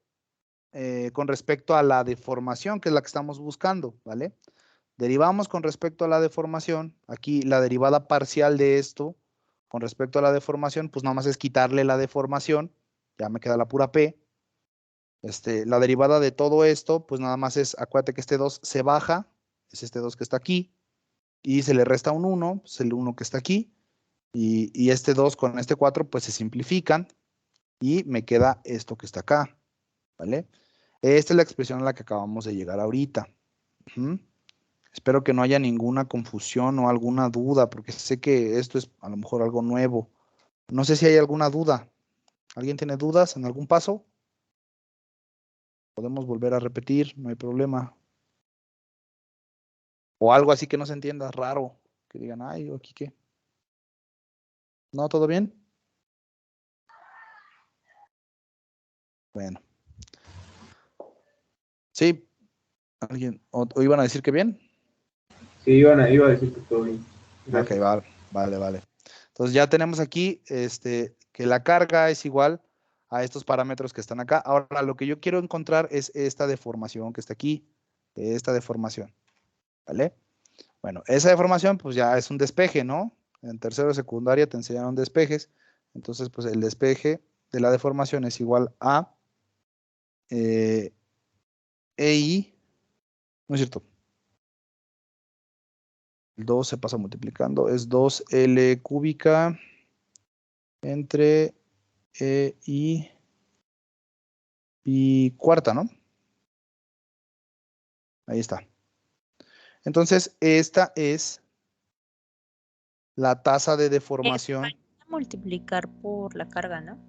respecto a la deformación, que es la que estamos buscando, ¿vale? Derivamos con respecto a la deformación. Aquí la derivada parcial de esto con respecto a la deformación, pues nada más es quitarle la deformación. Ya me queda la pura P. La derivada de todo esto, pues nada más es, acuérdate que este 2 se baja, es este 2 que está aquí, y se le resta un 1, es el 1 que está aquí, y este 2 con este 4, pues se simplifican, y me queda esto que está acá, ¿vale? Esta es la expresión a la que acabamos de llegar ahorita. Espero que no haya ninguna confusión o alguna duda, porque sé que esto es a lo mejor algo nuevo. No sé si hay alguna duda. ¿Alguien tiene dudas en algún paso? Podemos volver a repetir, no hay problema. O algo así que no se entienda, raro. Que digan, ay, ¿aquí qué? ¿No? ¿Todo bien? Bueno. Sí. ¿Alguien? ¿O iban a decir que bien? Sí, iba a decir que todo bien. Ok, Gracias. vale. Entonces ya tenemos aquí que la carga es igual a estos parámetros que están acá. Ahora lo que yo quiero encontrar es esta deformación que está aquí, esta deformación, ¿vale? Bueno, esa deformación pues ya es un despeje, ¿no? En tercero de secundaria te enseñaron despejes, entonces pues el despeje de la deformación es igual a EI, ¿no es cierto? El 2 se pasa multiplicando, es 2L cúbica entre EI y cuarta, ¿no? Ahí está. Entonces, esta es la tasa de deformación. Multiplicar por la carga, ¿no?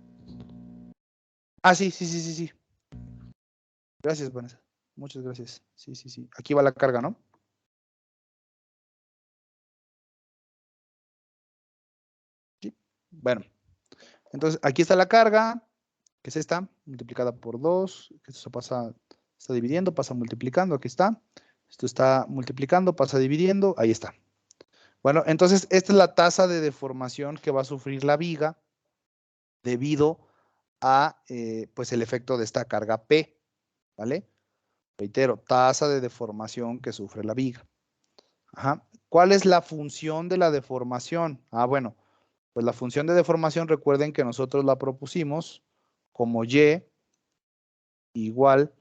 Ah, sí. Gracias, Vanessa. Muchas gracias. Sí. Aquí va la carga, ¿no? Sí. Bueno, entonces aquí está la carga, que es esta, multiplicada por 2, que esto pasa, está dividiendo, pasa multiplicando, aquí está. Esto está multiplicando, pasa dividiendo, ahí está. Bueno, entonces esta es la tasa de deformación que va a sufrir la viga debido a pues el efecto de esta carga P, ¿vale? Reitero, tasa de deformación que sufre la viga. Ajá. ¿Cuál es la función de la deformación? Ah, bueno, pues la función de deformación, recuerden que nosotros la propusimos como Y igual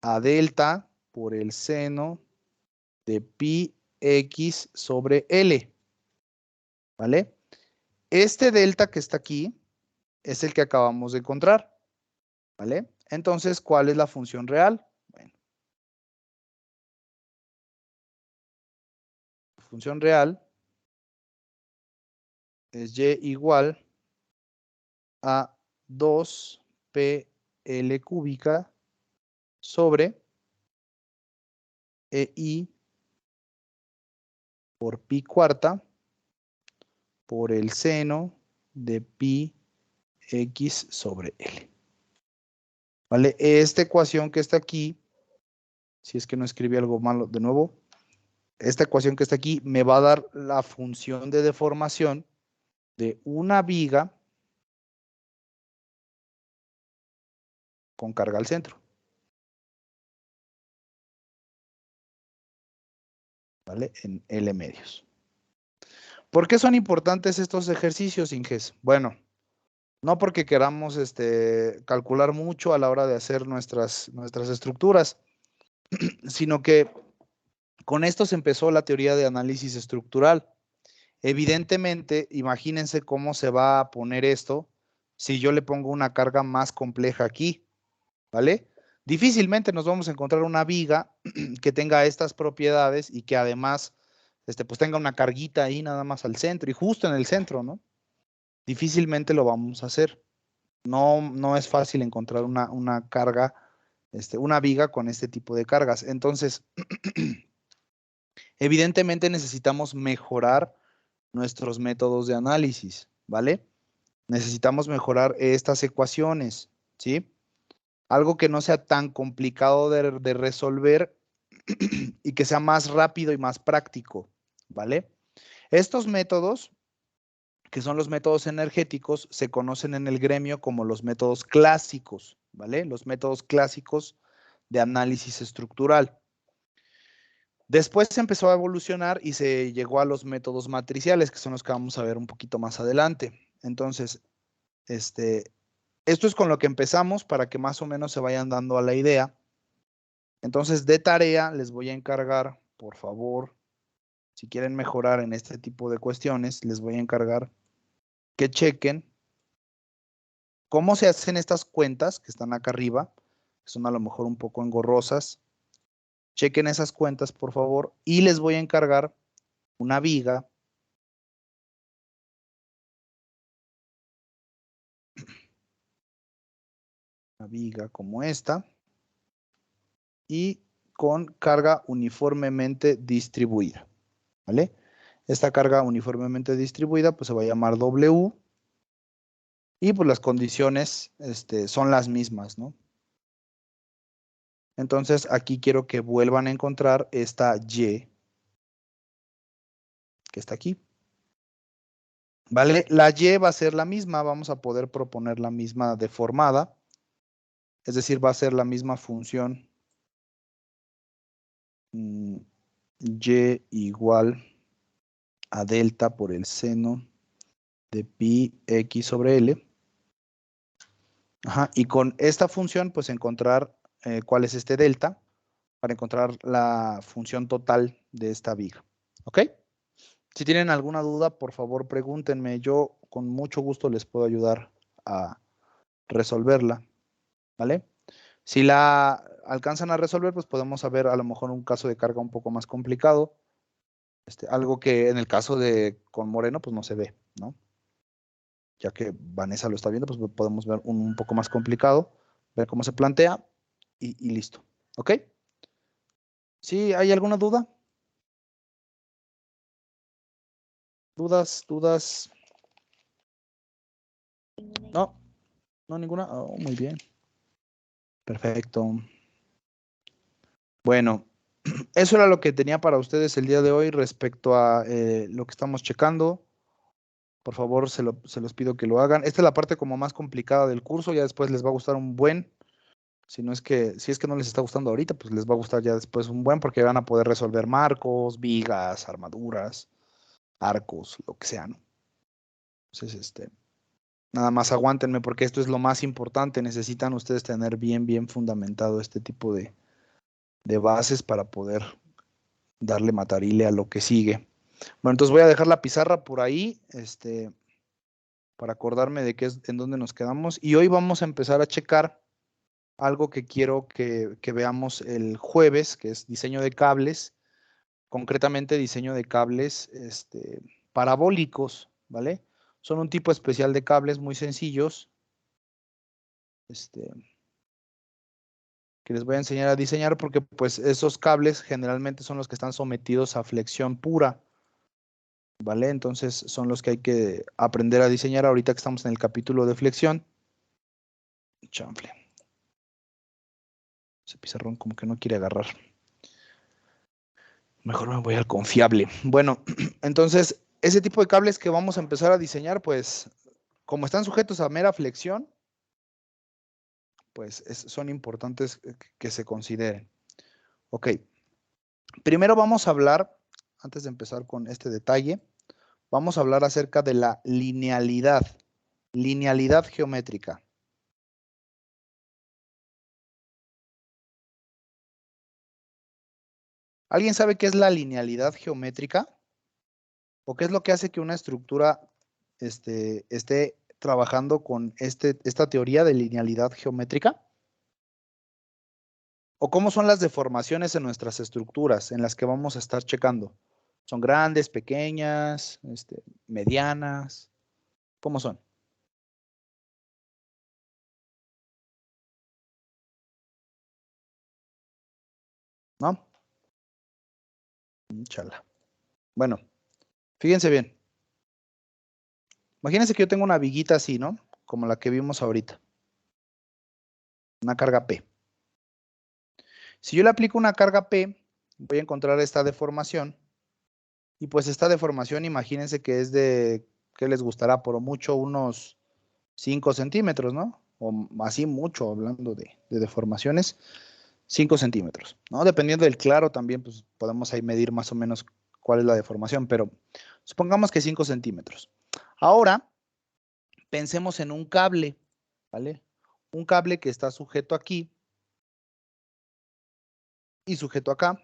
a delta por el seno de pi x sobre L, ¿vale? Este delta que está aquí es el que acabamos de encontrar, ¿vale? Entonces, ¿cuál es la función real? Bueno, la función real es Y igual a 2PL cúbica sobre EI por pi cuarta por el seno de pi x sobre L. ¿Vale? Esta ecuación que está aquí, si es que no escribí algo malo de nuevo, esta ecuación que está aquí me va a dar la función de deformación de una viga con carga al centro. ¿Vale? En L medios. ¿Por qué son importantes estos ejercicios, Inges? Bueno, no porque queramos calcular mucho a la hora de hacer nuestras estructuras, sino que con esto se empezó la teoría de análisis estructural. Evidentemente, imagínense cómo se va a poner esto si yo le pongo una carga más compleja aquí, ¿vale? Difícilmente nos vamos a encontrar una viga que tenga estas propiedades y que además pues tenga una carguita ahí nada más al centro y justo en el centro, ¿no? Difícilmente lo vamos a hacer. No es fácil encontrar una carga, una viga con este tipo de cargas. Entonces, evidentemente necesitamos mejorar nuestros métodos de análisis, ¿vale? Necesitamos mejorar estas ecuaciones, ¿sí? Algo que no sea tan complicado de resolver y que sea más rápido y más práctico, ¿vale? Estos métodos, que son los métodos energéticos, se conocen en el gremio como los métodos clásicos, ¿vale? Los métodos clásicos de análisis estructural. Después se empezó a evolucionar y se llegó a los métodos matriciales, que son los que vamos a ver un poquito más adelante. Entonces, esto es con lo que empezamos para que más o menos se vayan dando a la idea. Entonces, de tarea les voy a encargar, por favor, si quieren mejorar en este tipo de cuestiones, les voy a encargar que chequen cómo se hacen estas cuentas que están acá arriba, que son a lo mejor un poco engorrosas. Chequen esas cuentas, por favor, y les voy a encargar una viga como esta y con carga uniformemente distribuida, ¿vale? Esta carga uniformemente distribuida pues se va a llamar W y pues las condiciones son las mismas, ¿no? Entonces aquí quiero que vuelvan a encontrar esta Y que está aquí. ¿Vale? La Y va a ser la misma, vamos a poder proponer la misma deformada, es decir, va a ser la misma función Y igual a delta por el seno de pi x sobre L. Ajá, y con esta función, pues encontrar cuál es este delta para encontrar la función total de esta viga. ¿Ok? Si tienen alguna duda, por favor pregúntenme. Yo con mucho gusto les puedo ayudar a resolverla. ¿Vale? Si la alcanzan a resolver, pues podemos saber a lo mejor un caso de carga un poco más complicado. Algo que en el caso de con Moreno, pues no se ve, ¿no? Ya que Vanessa lo está viendo, pues podemos ver un poco más complicado, ver cómo se plantea y listo. ¿Ok? ¿Sí? ¿Hay alguna duda? ¿Dudas? No, no ninguna. Oh, muy bien. Perfecto. Bueno, eso era lo que tenía para ustedes el día de hoy respecto a lo que estamos checando. Por favor, se los pido que lo hagan. Esta es la parte como más complicada del curso, ya después les va a gustar un buen. Si es que no les está gustando ahorita, pues les va a gustar ya después un buen porque van a poder resolver marcos, vigas, armaduras, arcos, lo que sea, ¿no? Entonces, nada más aguántenme porque esto es lo más importante. Necesitan ustedes tener bien fundamentado este tipo de bases para poder darle matarile a lo que sigue. Bueno, entonces voy a dejar la pizarra por ahí, para acordarme de qué es, en dónde nos quedamos. Y hoy vamos a empezar a checar algo que quiero que veamos el jueves, que es diseño de cables, concretamente diseño de cables parabólicos, ¿vale? Son un tipo especial de cables muy sencillos, que les voy a enseñar a diseñar porque pues esos cables generalmente son los que están sometidos a flexión pura, ¿vale? Entonces son los que hay que aprender a diseñar ahorita que estamos en el capítulo de flexión. Chanfle. Ese pizarrón como que no quiere agarrar. Mejor me voy al confiable. Bueno, entonces, ese tipo de cables que vamos a empezar a diseñar, pues, como están sujetos a mera flexión, pues son importantes que se consideren. Ok, primero vamos a hablar, antes de empezar con este detalle, vamos a hablar acerca de la linealidad geométrica. ¿Alguien sabe qué es la linealidad geométrica? ¿O qué es lo que hace que una estructura esté trabajando con esta teoría de linealidad geométrica? ¿O cómo son las deformaciones en nuestras estructuras en las que vamos a estar checando? ¿Son grandes, pequeñas, medianas? ¿Cómo son? ¿No? Chala. Bueno, fíjense bien. Imagínense que yo tengo una viguita así, ¿no? Como la que vimos ahorita. Una carga P. Si yo le aplico una carga P, voy a encontrar esta deformación. Y pues esta deformación, imagínense que es de, ¿qué les gustará? Por mucho unos 5 centímetros, ¿no? O así mucho, hablando de deformaciones, 5 centímetros, ¿no? Dependiendo del claro también, pues podemos ahí medir más o menos cuál es la deformación, pero supongamos que 5 centímetros. Ahora, pensemos en un cable, ¿vale? Un cable que está sujeto aquí y sujeto acá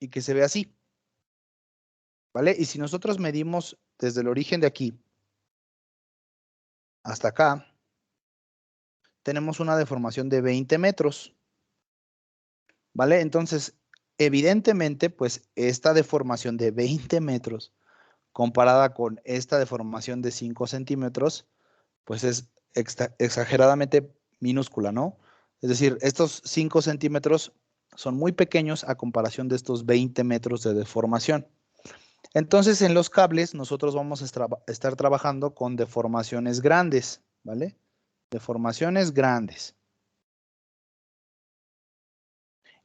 y que se ve así, ¿vale? Y si nosotros medimos desde el origen de aquí hasta acá, tenemos una deformación de 20 metros, ¿vale? Entonces, evidentemente, pues esta deformación de 20 metros comparada con esta deformación de 5 centímetros, pues es exageradamente minúscula, ¿no? Es decir, estos 5 centímetros son muy pequeños a comparación de estos 20 metros de deformación. Entonces, en los cables nosotros vamos a estar trabajando con deformaciones grandes, ¿vale? Deformaciones grandes.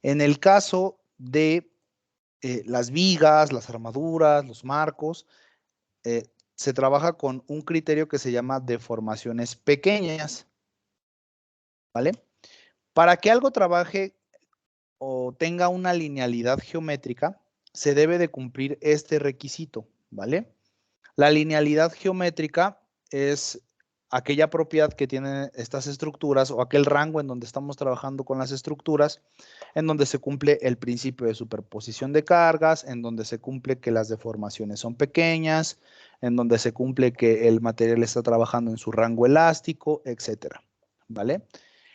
En el caso de las vigas, las armaduras, los marcos, se trabaja con un criterio que se llama deformaciones pequeñas, ¿vale? Para que algo trabaje o tenga una linealidad geométrica, se debe de cumplir este requisito, ¿vale? La linealidad geométrica es aquella propiedad que tienen estas estructuras o aquel rango en donde estamos trabajando con las estructuras, en donde se cumple el principio de superposición de cargas, en donde se cumple que las deformaciones son pequeñas, en donde se cumple que el material está trabajando en su rango elástico, etcétera, ¿vale?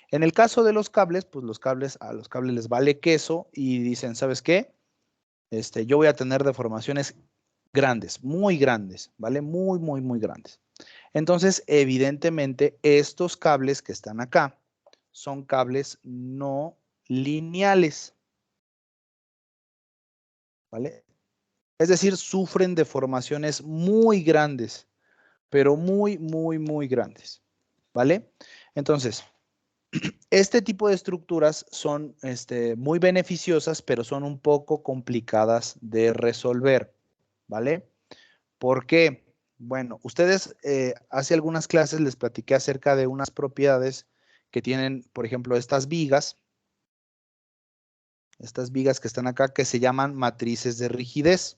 En el caso de los cables, pues a los cables les vale queso y dicen, ¿sabes qué? Yo voy a tener deformaciones grandes, muy grandes, ¿vale? Muy, muy, muy grandes. Entonces, evidentemente, estos cables que están acá son cables no lineales, ¿vale? Es decir, sufren deformaciones muy grandes, pero muy, muy, muy grandes, ¿vale? Entonces, este tipo de estructuras son muy beneficiosas, pero son un poco complicadas de resolver, ¿vale? ¿Por qué? Bueno, ustedes hace algunas clases les platiqué acerca de unas propiedades que tienen, por ejemplo, estas vigas que están acá, que se llaman matrices de rigidez.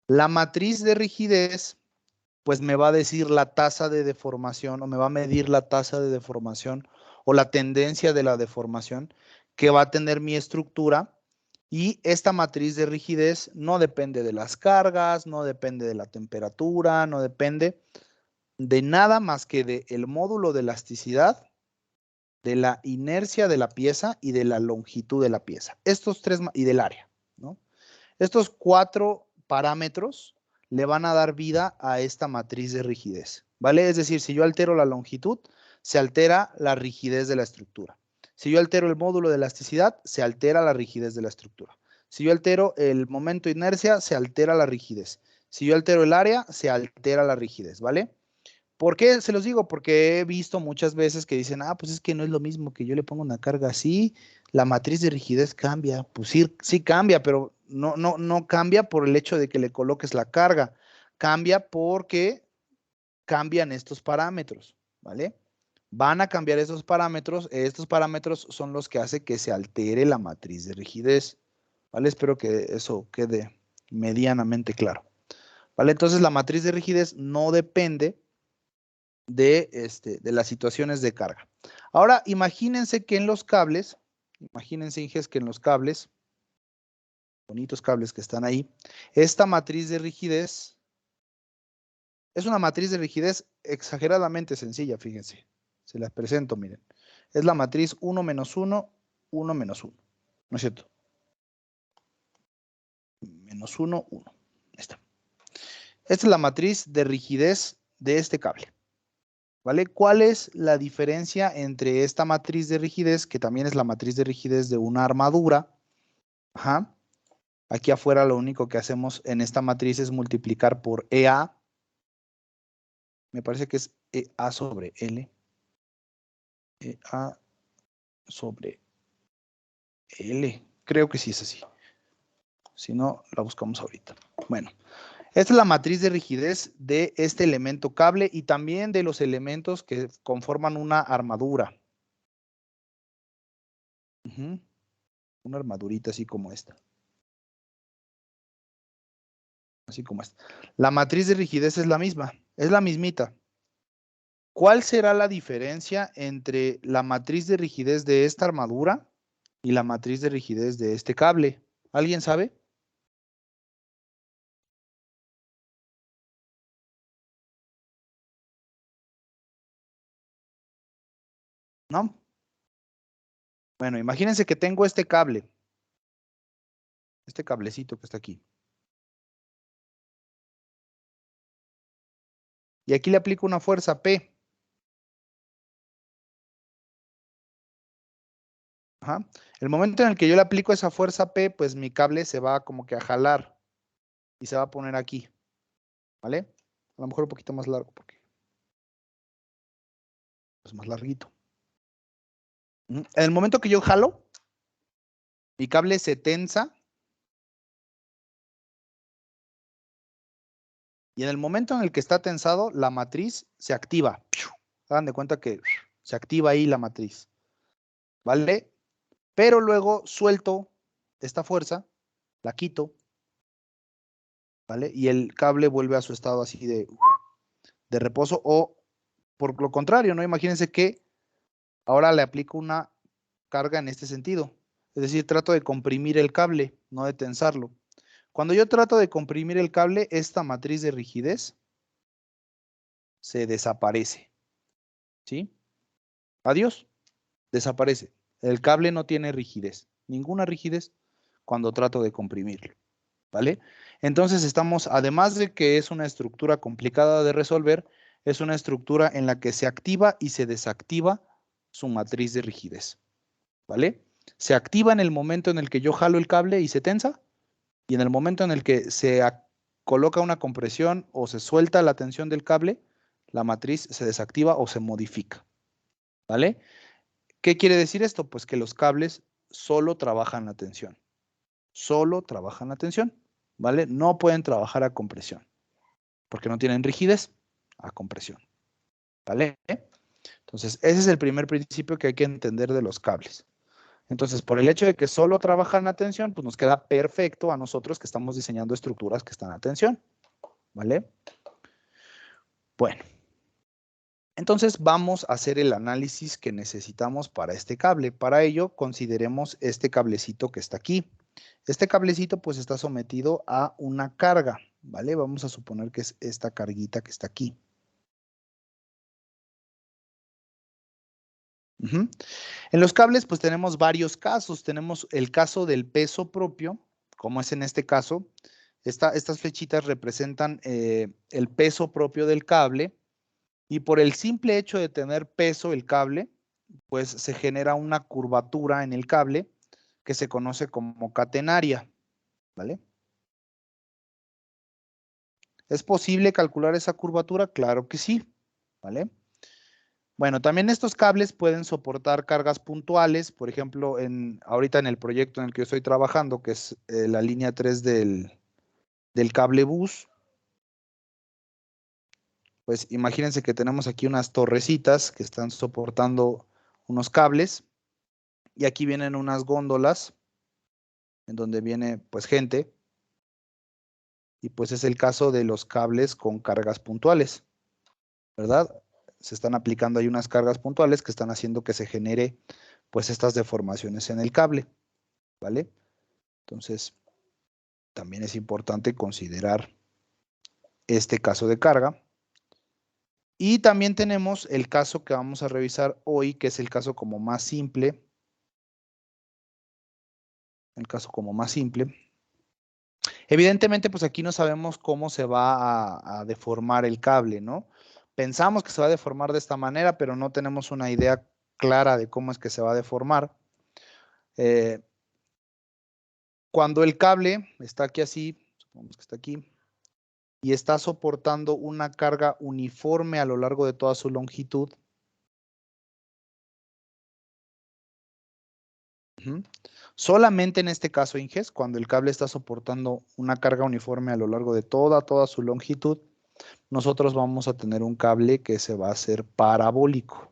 La matriz de rigidez, pues me va a decir la tasa de deformación o me va a medir la tasa de deformación o la tendencia de la deformación que va a tener mi estructura. Y esta matriz de rigidez no depende de las cargas, no depende de la temperatura, no depende de nada más que del módulo de elasticidad, de la inercia de la pieza y de la longitud de la pieza. Estos tres, y del área, ¿no? Estos 4 parámetros le van a dar vida a esta matriz de rigidez, ¿vale? Es decir, si yo altero la longitud, se altera la rigidez de la estructura. Si yo altero el módulo de elasticidad, se altera la rigidez de la estructura. Si yo altero el momento de inercia, se altera la rigidez. Si yo altero el área, se altera la rigidez, ¿vale? ¿Por qué se los digo? Porque he visto muchas veces que dicen, pues es que no es lo mismo que yo le pongo una carga así, la matriz de rigidez cambia. Pues sí, sí cambia, pero no cambia por el hecho de que le coloques la carga. Cambia porque cambian estos parámetros, ¿vale? Van a cambiar esos parámetros. Estos parámetros son los que hacen que se altere la matriz de rigidez, ¿vale? Espero que eso quede medianamente claro, ¿vale? Entonces la matriz de rigidez no depende de las situaciones de carga. Ahora, imagínense que en los cables, imagínense, Inges, que en los cables, bonitos cables que están ahí, esta matriz de rigidez es una matriz de rigidez exageradamente sencilla, fíjense. Se las presento, miren. es la matriz 1 menos 1, 1 menos 1. ¿No es cierto? Menos 1, 1. Ahí está. Esta es la matriz de rigidez de este cable. ¿Vale? ¿Cuál es la diferencia entre esta matriz de rigidez, que también es la matriz de rigidez de una armadura? Ajá. Aquí afuera lo único que hacemos en esta matriz es multiplicar por EA. Me parece que es EA sobre L. EA sobre L. Creo que sí es así. Si no, la buscamos ahorita. Bueno, esta es la matriz de rigidez de este elemento cable y también de los elementos que conforman una armadura. Una armadurita así como esta. Así como esta. La matriz de rigidez es la misma, es la mismita. ¿Cuál será la diferencia entre la matriz de rigidez de esta armadura y la matriz de rigidez de este cable? ¿Alguien sabe? ¿No? Bueno, imagínense que tengo este cable. Este cablecito que está aquí. Y aquí le aplico una fuerza P. Ajá. El momento en el que yo le aplico esa fuerza P, pues mi cable se va como que a jalar y se va a poner aquí. ¿Vale? A lo mejor un poquito más largo porque es más larguito. En el momento que yo jalo, mi cable se tensa. Y en el momento en el que está tensado, la matriz se activa. Hagan de cuenta que se activa ahí la matriz. ¿Vale? Pero luego suelto esta fuerza, la quito, ¿vale? Y el cable vuelve a su estado así de reposo o por lo contrario, ¿no? Imagínense que ahora le aplico una carga en este sentido. Es decir, trato de comprimir el cable, no de tensarlo. Cuando yo trato de comprimir el cable, esta matriz de rigidez se desaparece. ¿Sí? Adiós. Desaparece. El cable no tiene rigidez, ninguna rigidez cuando trato de comprimirlo, ¿vale? Entonces estamos, además de que es una estructura complicada de resolver, es una estructura en la que se activa y se desactiva su matriz de rigidez, ¿vale? Se activa en el momento en el que yo jalo el cable y se tensa, y en el momento en el que se coloca una compresión o se suelta la tensión del cable, la matriz se desactiva o se modifica, ¿vale? ¿Qué quiere decir esto? Pues que los cables solo trabajan la tensión. Solo trabajan la tensión, ¿vale? No pueden trabajar a compresión, porque no tienen rigidez a compresión, ¿vale? Entonces, ese es el primer principio que hay que entender de los cables. Entonces, por el hecho de que solo trabajan a tensión, pues nos queda perfecto a nosotros que estamos diseñando estructuras que están a tensión, ¿vale? Bueno. Entonces vamos a hacer el análisis que necesitamos para este cable. Para ello, consideremos este cablecito que está aquí. Este cablecito pues está sometido a una carga, ¿vale? Vamos a suponer que es esta carguita que está aquí. En los cables pues tenemos varios casos. Tenemos el caso del peso propio, como es en este caso. Estas flechitas representan el peso propio del cable. Y por el simple hecho de tener peso el cable, pues se genera una curvatura en el cable que se conoce como catenaria, ¿vale? ¿Es posible calcular esa curvatura? Claro que sí, ¿vale? Bueno, también estos cables pueden soportar cargas puntuales, por ejemplo, ahorita en el proyecto en el que yo estoy trabajando, que es la línea 3 del cable bus, pues imagínense que tenemos aquí unas torrecitas que están soportando unos cables y aquí vienen unas góndolas en donde viene pues gente y pues es el caso de los cables con cargas puntuales, ¿verdad? Se están aplicando ahí unas cargas puntuales que están haciendo que se genere pues estas deformaciones en el cable, ¿vale? Entonces, también es importante considerar este caso de carga. Y también tenemos el caso que vamos a revisar hoy, que es el caso como más simple. El caso como más simple. Evidentemente, pues aquí no sabemos cómo se va a deformar el cable, ¿no? Pensamos que se va a deformar de esta manera, pero no tenemos una idea clara de cómo es que se va a deformar. Cuando el cable está aquí así, supongamos que está aquí, y está soportando una carga uniforme a lo largo de toda su longitud. Solamente en este caso, Inges, cuando el cable está soportando una carga uniforme a lo largo de toda su longitud, nosotros vamos a tener un cable que se va a hacer parabólico.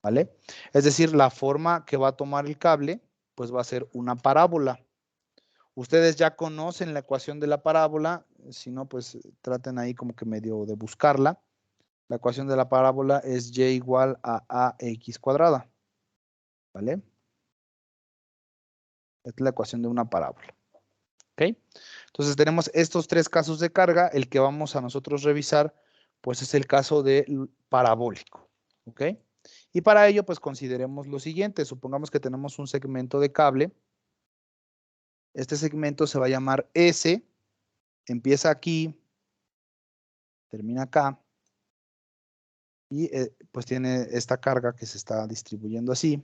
¿Vale? Es decir, la forma que va a tomar el cable, pues va a ser una parábola. Ustedes ya conocen la ecuación de la parábola, si no, pues traten ahí como que medio de buscarla. La ecuación de la parábola es y igual a ax cuadrada. ¿Vale? Esta es la ecuación de una parábola. ¿Ok? Entonces tenemos estos tres casos de carga. El que vamos a nosotros revisar, pues es el caso del parabólico. ¿Ok? Y para ello, pues consideremos lo siguiente. Supongamos que tenemos un segmento de cable. Este segmento se va a llamar S. Empieza aquí, termina acá. Y pues tiene esta carga que se está distribuyendo así.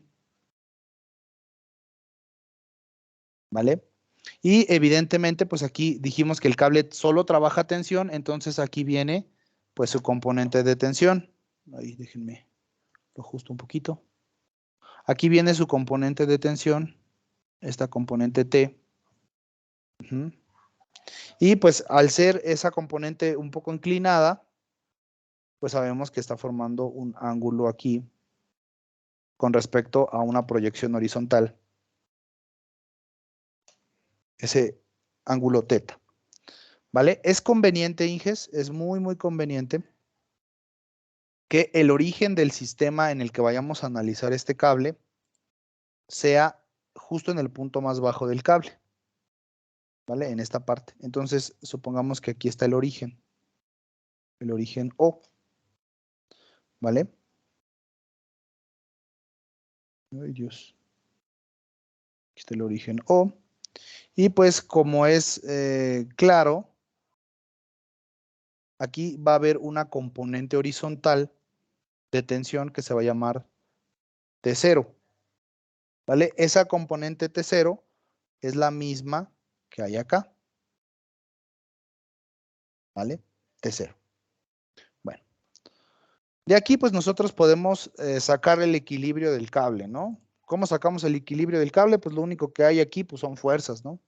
¿Vale? Y evidentemente, pues aquí dijimos que el cable solo trabaja tensión, entonces aquí viene pues su componente de tensión. Ahí déjenme, lo ajusto un poquito. Aquí viene su componente de tensión, esta componente T. Y pues al ser esa componente un poco inclinada, pues sabemos que está formando un ángulo aquí con respecto a una proyección horizontal. Ese ángulo teta. ¿Vale? Es conveniente, Inges, es muy conveniente que el origen del sistema en el que vayamos a analizar este cable sea justo en el punto más bajo del cable. ¿Vale? En esta parte. Entonces, supongamos que aquí está el origen O. ¿Vale? Ay, Dios. Aquí está el origen O. Y pues como es claro, aquí va a haber una componente horizontal de tensión que se va a llamar T0. ¿Vale? Esa componente T0 es la misma que hay acá. ¿Vale? T0. Bueno. De aquí pues nosotros podemos sacar el equilibrio del cable, ¿no? ¿Cómo sacamos el equilibrio del cable? Pues lo único que hay aquí pues son fuerzas, ¿no?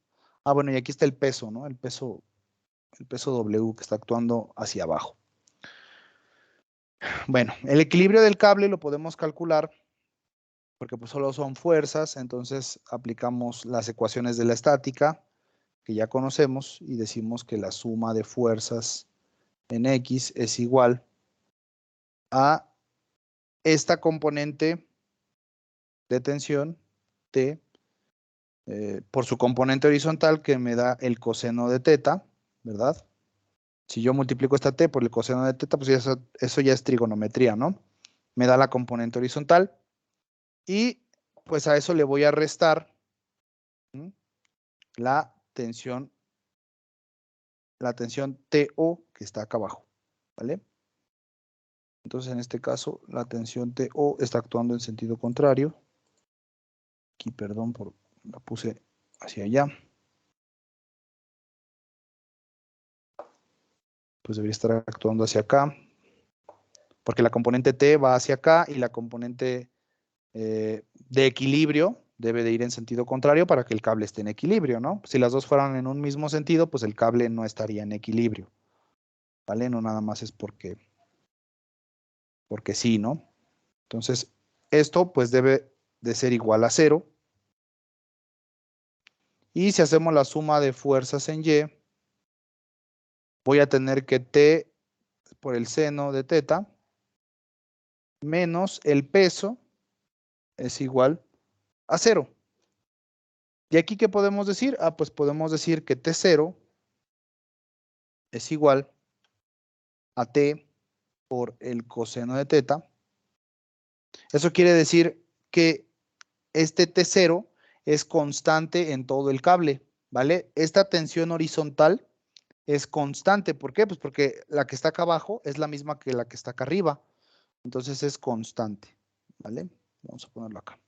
Ah, bueno, y aquí está el peso, ¿no? El peso W que está actuando hacia abajo. Bueno, el equilibrio del cable lo podemos calcular porque pues solo son fuerzas, entonces aplicamos las ecuaciones de la estática que ya conocemos y decimos que la suma de fuerzas en X es igual a esta componente de tensión T por su componente horizontal que me da el coseno de teta, ¿verdad? Si yo multiplico esta T por el coseno de teta, pues eso ya es trigonometría, ¿no? Me da la componente horizontal y pues a eso le voy a restar la tensión TO que está acá abajo, ¿vale? Entonces en este caso la tensión TO está actuando en sentido contrario. Aquí, perdón, la puse hacia allá. Pues debería estar actuando hacia acá, porque la componente T va hacia acá y la componente de equilibrio debe de ir en sentido contrario para que el cable esté en equilibrio, ¿no? Si las dos fueran en un mismo sentido, pues el cable no estaría en equilibrio, ¿vale? No nada más es porque sí, ¿no? Entonces, esto pues debe de ser igual a 0. Y si hacemos la suma de fuerzas en Y, voy a tener que T por el seno de teta menos el peso es igual a 0. ¿Y aquí qué podemos decir? Ah, pues podemos decir que T0 es igual a T por el coseno de teta. Eso quiere decir que este T0 es constante en todo el cable, ¿vale? Esta tensión horizontal es constante. ¿Por qué? Pues porque la que está acá abajo es la misma que la que está acá arriba. Entonces es constante, ¿vale? Vamos a ponerlo acá.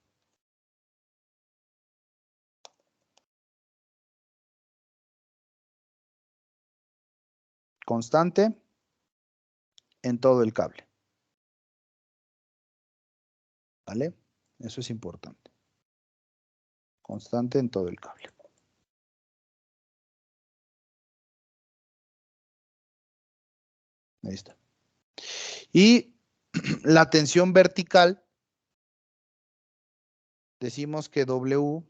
Constante en todo el cable. ¿Vale? Eso es importante. Constante en todo el cable. Ahí está. Y la tensión vertical, decimos que W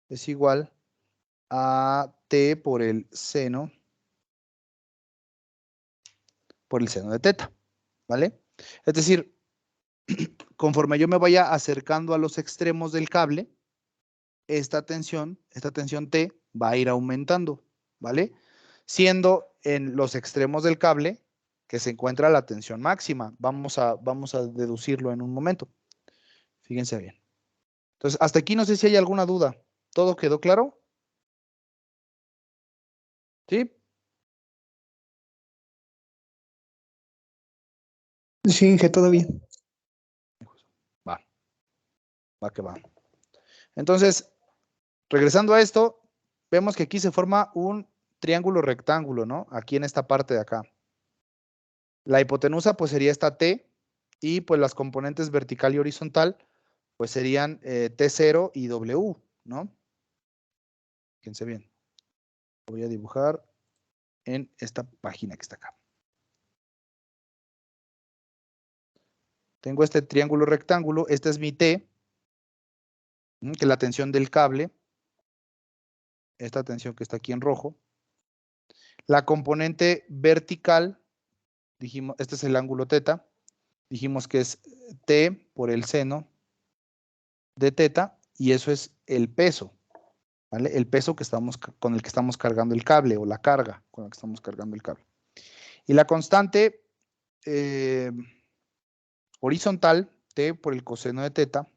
es igual a T por el seno de teta, ¿vale? Es decir, conforme yo me vaya acercando a los extremos del cable, esta tensión T va a ir aumentando, ¿vale? Siendo en los extremos del cable que se encuentra la tensión máxima. Vamos a deducirlo en un momento. Fíjense bien. Entonces, hasta aquí no sé si hay alguna duda. ¿Todo quedó claro? ¿Sí? Sí, Inge, todo bien. Va que va. Entonces, regresando a esto, vemos que aquí se forma un triángulo rectángulo, ¿no? Aquí en esta parte de acá. La hipotenusa pues sería esta T y pues las componentes vertical y horizontal pues serían T0 y W, ¿no? Fíjense bien. Lo voy a dibujar en esta página que está acá. Tengo este triángulo rectángulo, esta es mi T, que es la tensión del cable, esta tensión que está aquí en rojo. La componente vertical, dijimos, este es el ángulo teta, dijimos que es T por el seno de teta y eso es el peso, ¿vale? El peso que con el que estamos cargando el cable o la carga con la que estamos cargando el cable. Y la constante horizontal, T por el coseno de teta,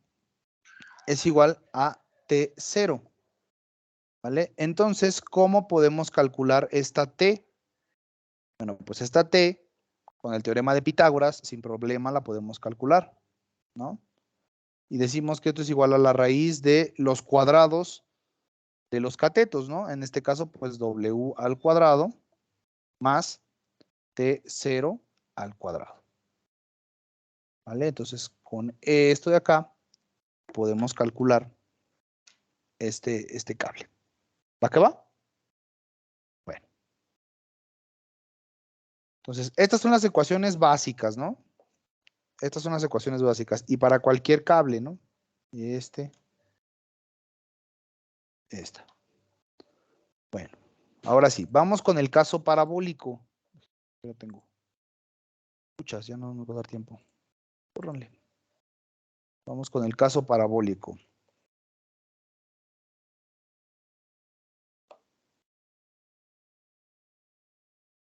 es igual a T0, ¿vale? Entonces, ¿cómo podemos calcular esta T? Bueno, pues esta T, con el teorema de Pitágoras, sin problema la podemos calcular, ¿no? Y decimos que esto es igual a la raíz de los cuadrados de los catetos, ¿no? En este caso, pues W al cuadrado más T0 al cuadrado. ¿Vale? Entonces, con esto de acá, podemos calcular este cable. ¿Va que va? Bueno. Entonces, estas son las ecuaciones básicas, ¿no? Estas son las ecuaciones básicas. Y para cualquier cable, ¿no? Y esta. Bueno, ahora sí, vamos con el caso parabólico. Ya tengo. Muchas, ya no nos va a dar tiempo. Córranle. Vamos con el caso parabólico.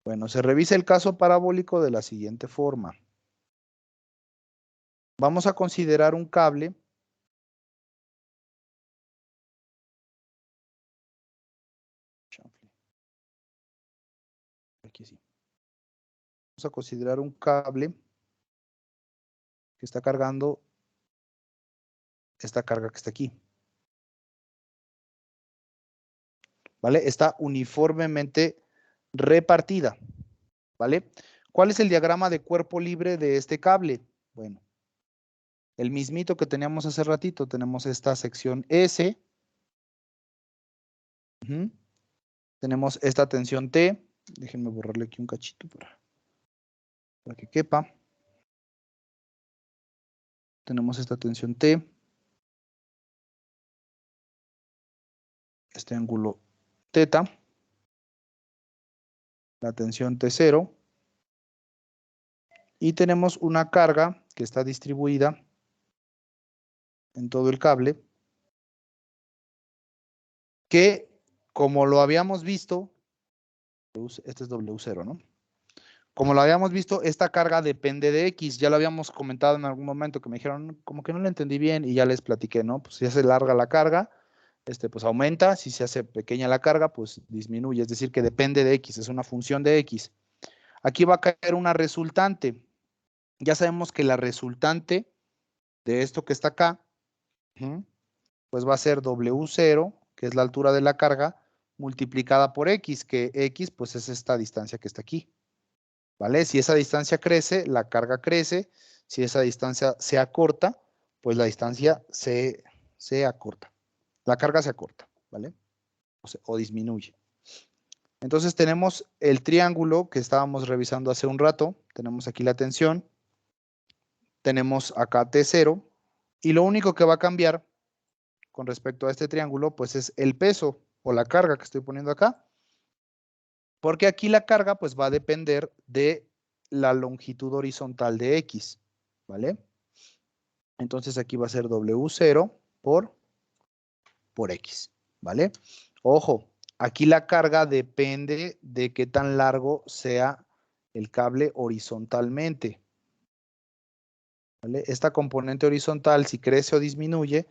Bueno, se revisa el caso parabólico de la siguiente forma. Vamos a considerar un cable aquí sí. Vamos a considerar un cable que está cargando esta carga que está aquí. ¿Vale? Está uniformemente repartida. ¿Vale? ¿Cuál es el diagrama de cuerpo libre de este cable? Bueno, el mismito que teníamos hace ratito. Tenemos esta sección S. Tenemos esta tensión T. Déjenme borrarle aquí un cachito para que quepa. Tenemos esta tensión T. Este ángulo teta. La tensión T0. Y tenemos una carga que está distribuida en todo el cable, que como lo habíamos visto, este es W0, ¿no? Como lo habíamos visto, esta carga depende de X. Ya lo habíamos comentado en algún momento que me dijeron, como que no lo entendí bien y ya les platiqué, ¿no? Pues si se hace larga la carga, pues aumenta. Si se hace pequeña la carga, pues disminuye. Es decir, que depende de X, es una función de X. Aquí va a caer una resultante. Ya sabemos que la resultante de esto que está acá, pues va a ser W0, que es la altura de la carga, multiplicada por X, que X pues es esta distancia que está aquí. ¿Vale? Si esa distancia crece, la carga crece. Si esa distancia se acorta, pues la distancia se acorta. La carga se acorta, ¿vale? O disminuye. Entonces tenemos el triángulo que estábamos revisando hace un rato. Tenemos aquí la tensión. Tenemos acá T0. Y lo único que va a cambiar con respecto a este triángulo, pues es el peso o la carga que estoy poniendo acá. Porque aquí la carga pues va a depender de la longitud horizontal de X, ¿vale? Entonces aquí va a ser W0 por X, ¿vale? Ojo, aquí la carga depende de qué tan largo sea el cable horizontalmente, ¿vale? Esta componente horizontal, si crece o disminuye,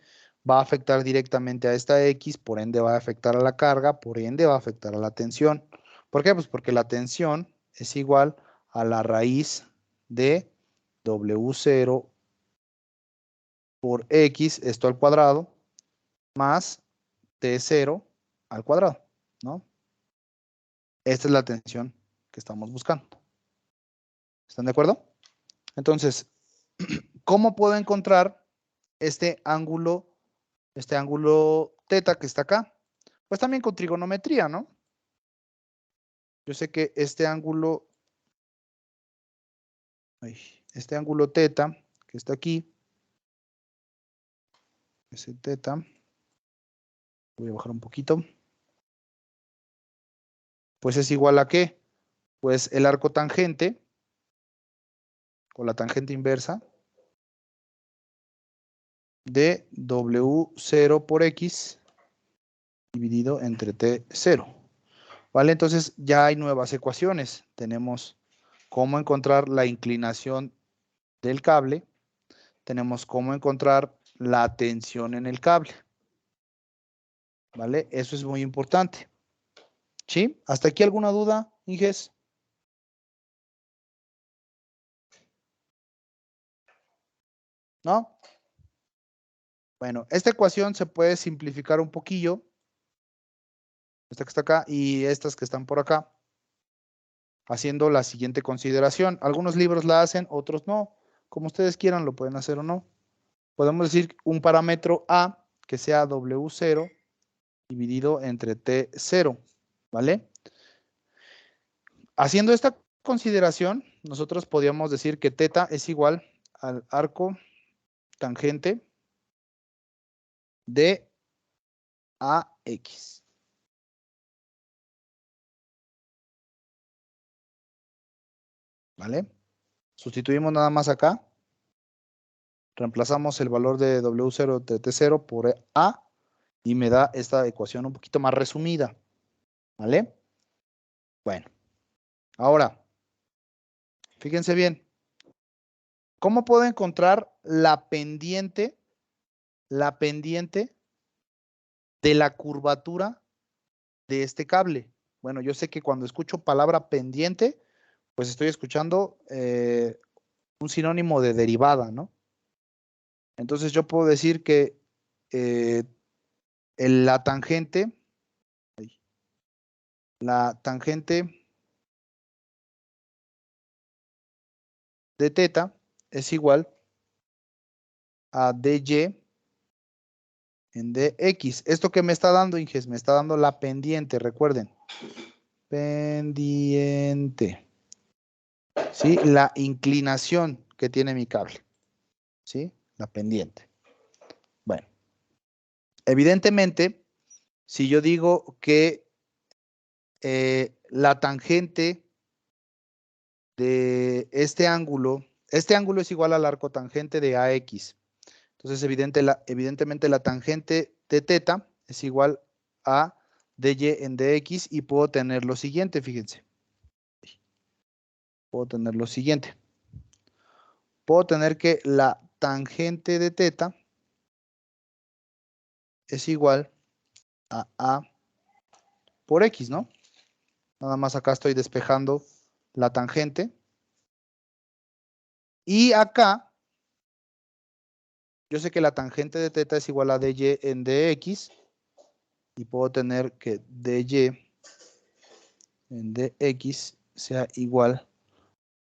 va a afectar directamente a esta X, por ende va a afectar a la carga, por ende va a afectar a la tensión. ¿Por qué? Pues porque la tensión es igual a la raíz de W0 por X, esto al cuadrado, más T0 al cuadrado, ¿no? Esta es la tensión que estamos buscando. ¿Están de acuerdo? Entonces, ¿cómo puedo encontrar este ángulo teta que está acá? Pues también con trigonometría, ¿no? Yo sé que este ángulo teta que está aquí, ese teta, voy a bajar un poquito, pues es igual a ¿qué? Pues el arco tangente o la tangente inversa de W0 por X dividido entre T0. ¿Vale? Entonces ya hay nuevas ecuaciones. Tenemos cómo encontrar la inclinación del cable. Tenemos cómo encontrar la tensión en el cable. ¿Vale? Eso es muy importante. ¿Sí? ¿Hasta aquí alguna duda, Inges? ¿No? Bueno, esta ecuación se puede simplificar un poquillo. Esta que está acá y estas que están por acá. Haciendo la siguiente consideración. Algunos libros la hacen, otros no. Como ustedes quieran, lo pueden hacer o no. Podemos decir un parámetro A que sea W0 dividido entre T0, ¿vale? Haciendo esta consideración, nosotros podríamos decir que teta es igual al arco tangente de AX. ¿Vale? Sustituimos nada más acá. Reemplazamos el valor de W0 de T0 por A y me da esta ecuación un poquito más resumida. ¿Vale? Bueno, ahora, fíjense bien. ¿Cómo puedo encontrar la pendiente de la curvatura de este cable? Bueno, yo sé que cuando escucho palabra pendiente, pues estoy escuchando un sinónimo de derivada, ¿no? Entonces yo puedo decir que la tangente de teta es igual a dy en dx. ¿Esto qué me está dando, Inges? Me está dando la pendiente, recuerden. Pendiente. ¿Sí? La inclinación que tiene mi cable. ¿Sí? La pendiente. Bueno. Evidentemente, si yo digo que la tangente de este ángulo es igual al arco tangente de AX. Entonces, evidentemente la tangente de teta es igual a dy en dx y puedo tener lo siguiente, fíjense. puedo tener lo siguiente. Puedo tener que la tangente de teta es igual a A por X, ¿no? Nada más acá estoy despejando la tangente. Y acá, yo sé que la tangente de teta es igual a dy en dx. Y puedo tener que dy en dx sea igual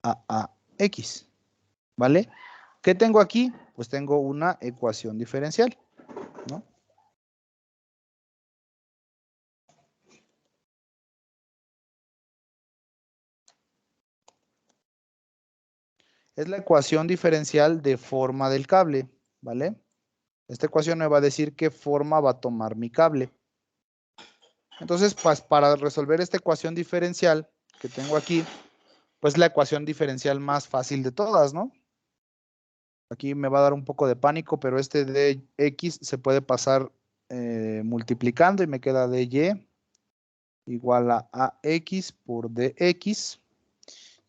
a ax. ¿Vale? ¿Qué tengo aquí? Pues tengo una ecuación diferencial, ¿no? Es la ecuación diferencial de forma del cable, ¿vale? Esta ecuación me va a decir qué forma va a tomar mi cable. Entonces, pues para resolver esta ecuación diferencial que tengo aquí, pues la ecuación diferencial más fácil de todas, ¿no? Aquí me va a dar un poco de pánico, pero este dx se puede pasar multiplicando y me queda dy igual a ax por dx.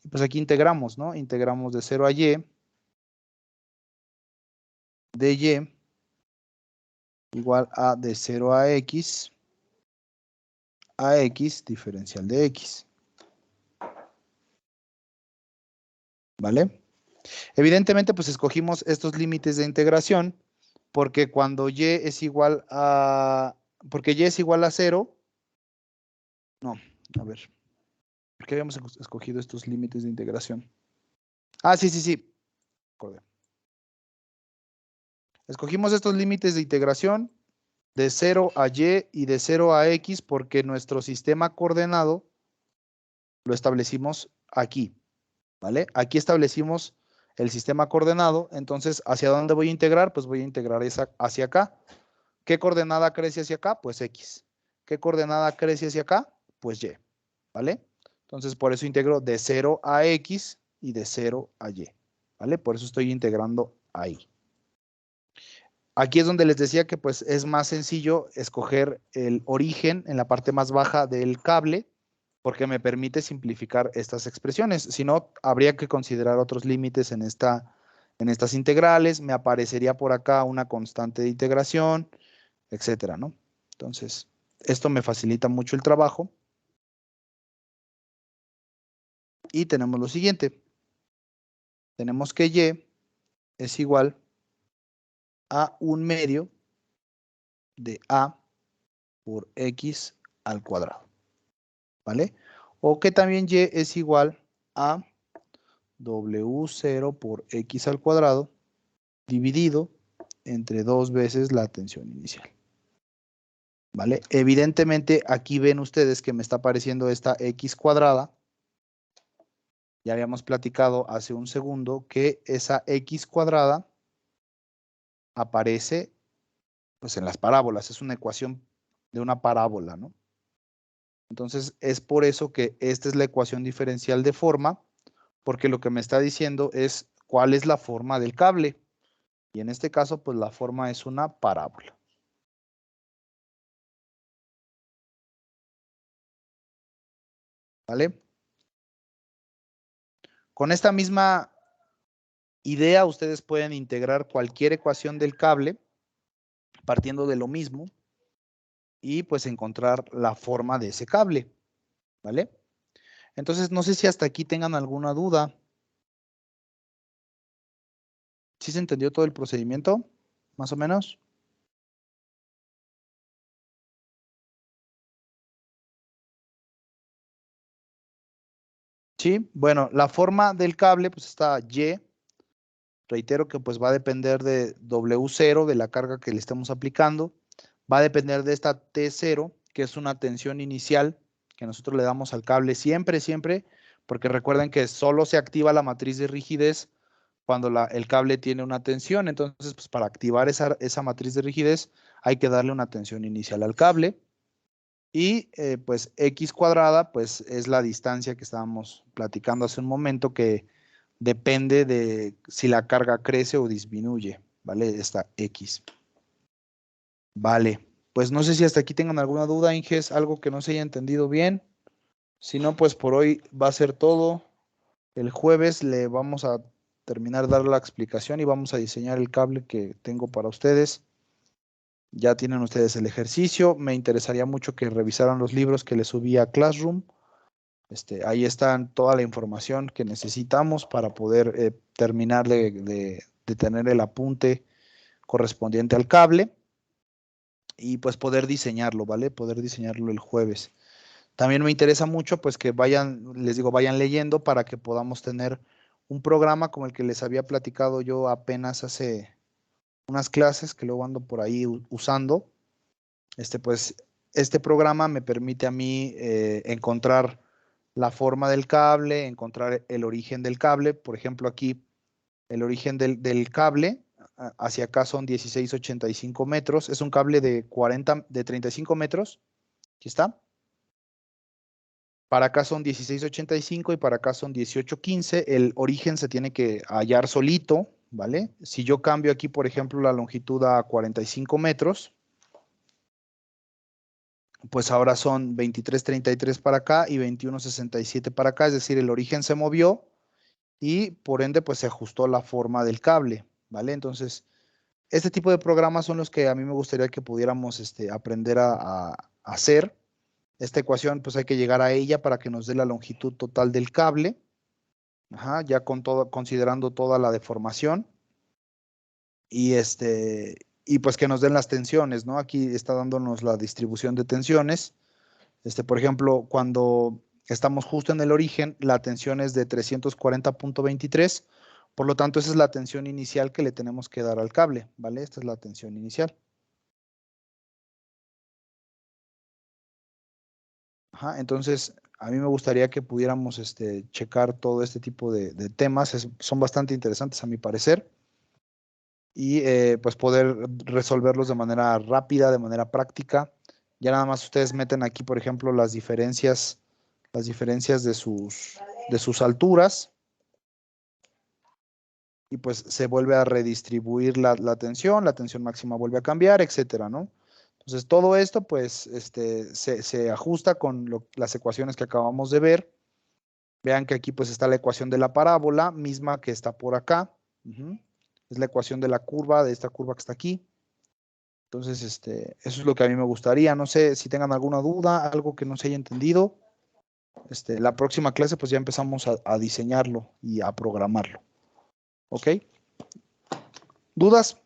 Y pues aquí integramos, ¿no? Integramos de 0 a y, dy igual a de 0 a x diferencial de x. ¿Vale? Evidentemente, pues escogimos estos límites de integración porque cuando y es igual a... Porque y es igual a 0. No, a ver. ¿Por qué habíamos escogido estos límites de integración? Ah, sí. Acordé. Escogimos estos límites de integración de 0 a y de 0 a x porque nuestro sistema coordenado lo establecimos aquí, ¿vale? Aquí establecimos el sistema coordenado, entonces, ¿hacia dónde voy a integrar? Pues voy a integrar esa hacia acá. ¿Qué coordenada crece hacia acá? Pues x. ¿Qué coordenada crece hacia acá? Pues y, ¿vale? Entonces, por eso integro de 0 a x y de 0 a y, ¿vale? Por eso estoy integrando ahí. Aquí es donde les decía que pues es más sencillo escoger el origen en la parte más baja del cable porque me permite simplificar estas expresiones. Si no, habría que considerar otros límites en estas integrales. Me aparecería por acá una constante de integración, etcétera, ¿no? Entonces, esto me facilita mucho el trabajo. Y tenemos lo siguiente. Tenemos que y es igual a 1/2 de a por x al cuadrado, ¿vale? O que también y es igual a W0 por x al cuadrado dividido entre 2 veces la tensión inicial. ¿Vale? Evidentemente aquí ven ustedes que me está apareciendo esta x cuadrada. Ya habíamos platicado hace un segundo que esa x cuadrada aparece pues en las parábolas. Es una ecuación de una parábola, ¿no? Entonces es por eso que esta es la ecuación diferencial de forma, porque lo que me está diciendo es cuál es la forma del cable. Y en este caso, pues la forma es una parábola. ¿Vale? Con esta misma idea, ustedes pueden integrar cualquier ecuación del cable partiendo de lo mismo y pues encontrar la forma de ese cable. ¿Vale? Entonces, no sé si hasta aquí tengan alguna duda. ¿Sí se entendió todo el procedimiento? Más o menos. Sí, bueno, la forma del cable pues está Y. Reitero que pues va a depender de W0, de la carga que le estemos aplicando. Va a depender de esta T0, que es una tensión inicial que nosotros le damos al cable siempre, porque recuerden que solo se activa la matriz de rigidez cuando el cable tiene una tensión. Entonces, pues para activar esa matriz de rigidez hay que darle una tensión inicial al cable. Y pues x cuadrada, pues es la distancia que estábamos platicando hace un momento que depende de si la carga crece o disminuye, ¿vale? Esta x. Vale, pues no sé si hasta aquí tengan alguna duda, Inges, algo que no se haya entendido bien. Si no, pues por hoy va a ser todo. El jueves le vamos a terminar de dar la explicación y vamos a diseñar el cable que tengo para ustedes. Ya tienen ustedes el ejercicio. Me interesaría mucho que revisaran los libros que les subí a Classroom. Ahí están toda la información que necesitamos para poder terminar de tener el apunte correspondiente al cable y pues poder diseñarlo, ¿vale? Poder diseñarlo el jueves. También me interesa mucho pues que vayan, les digo, vayan leyendo para que podamos tener un programa como el que les había platicado yo apenas hace unas clases que luego ando por ahí usando. Pues este programa me permite a mí encontrar la forma del cable, encontrar el origen del cable. Por ejemplo, aquí el origen del cable hacia acá son 1685 metros. Es un cable de 35 metros. Aquí está. Para acá son 1685 y para acá son 1815. El origen se tiene que hallar solito, ¿vale? Si yo cambio aquí, por ejemplo, la longitud a 45 metros, pues ahora son 2333 para acá y 2167 para acá, es decir, el origen se movió y por ende pues se ajustó la forma del cable, ¿vale? Entonces, este tipo de programas son los que a mí me gustaría que pudiéramos aprender a hacer. Esta ecuación pues hay que llegar a ella para que nos dé la longitud total del cable, ajá, ya con todo, considerando toda la deformación y y pues que nos den las tensiones, ¿no? Aquí está dándonos la distribución de tensiones. Por ejemplo, cuando estamos justo en el origen, la tensión es de 340.23, por lo tanto, esa es la tensión inicial que le tenemos que dar al cable, ¿vale? Esta es la tensión inicial. Ajá, entonces, a mí me gustaría que pudiéramos checar todo este tipo de temas, son bastante interesantes a mi parecer, y pues poder resolverlos de manera rápida, de manera práctica. Ya nada más ustedes meten aquí, por ejemplo, las diferencias de sus alturas y pues se vuelve a redistribuir la tensión máxima vuelve a cambiar, etcétera, ¿no? Entonces todo esto pues se ajusta con las ecuaciones que acabamos de ver. Vean que aquí pues está la ecuación de la parábola, misma que está por acá. Es la ecuación de la curva, de esta curva que está aquí. Entonces, eso es lo que a mí me gustaría. No sé si tengan alguna duda, algo que no se haya entendido. La próxima clase pues ya empezamos a diseñarlo y a programarlo. ¿Ok? ¿Dudas?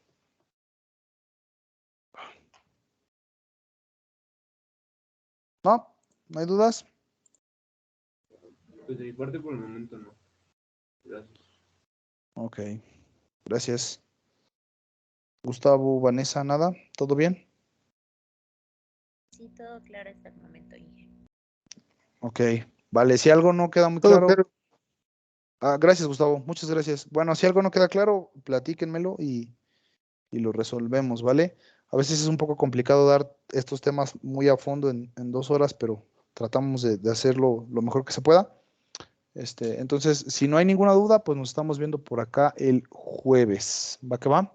¿No? ¿No hay dudas? Pues de mi parte por el momento no. Gracias. Ok, gracias. Gustavo, Vanessa, ¿nada? ¿Todo bien? Sí, todo claro hasta el momento, Inge. Ok, vale, si algo no queda muy Todo claro. claro. Gracias, Gustavo, muchas gracias. Bueno, si algo no queda claro, platíquenmelo y lo resolvemos, ¿vale? A veces es un poco complicado dar estos temas muy a fondo en 2 horas, pero tratamos de hacerlo lo mejor que se pueda. Entonces, si no hay ninguna duda, pues nos estamos viendo por acá el jueves. ¿Va que va?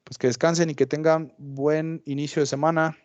Pues que descansen y que tengan buen inicio de semana.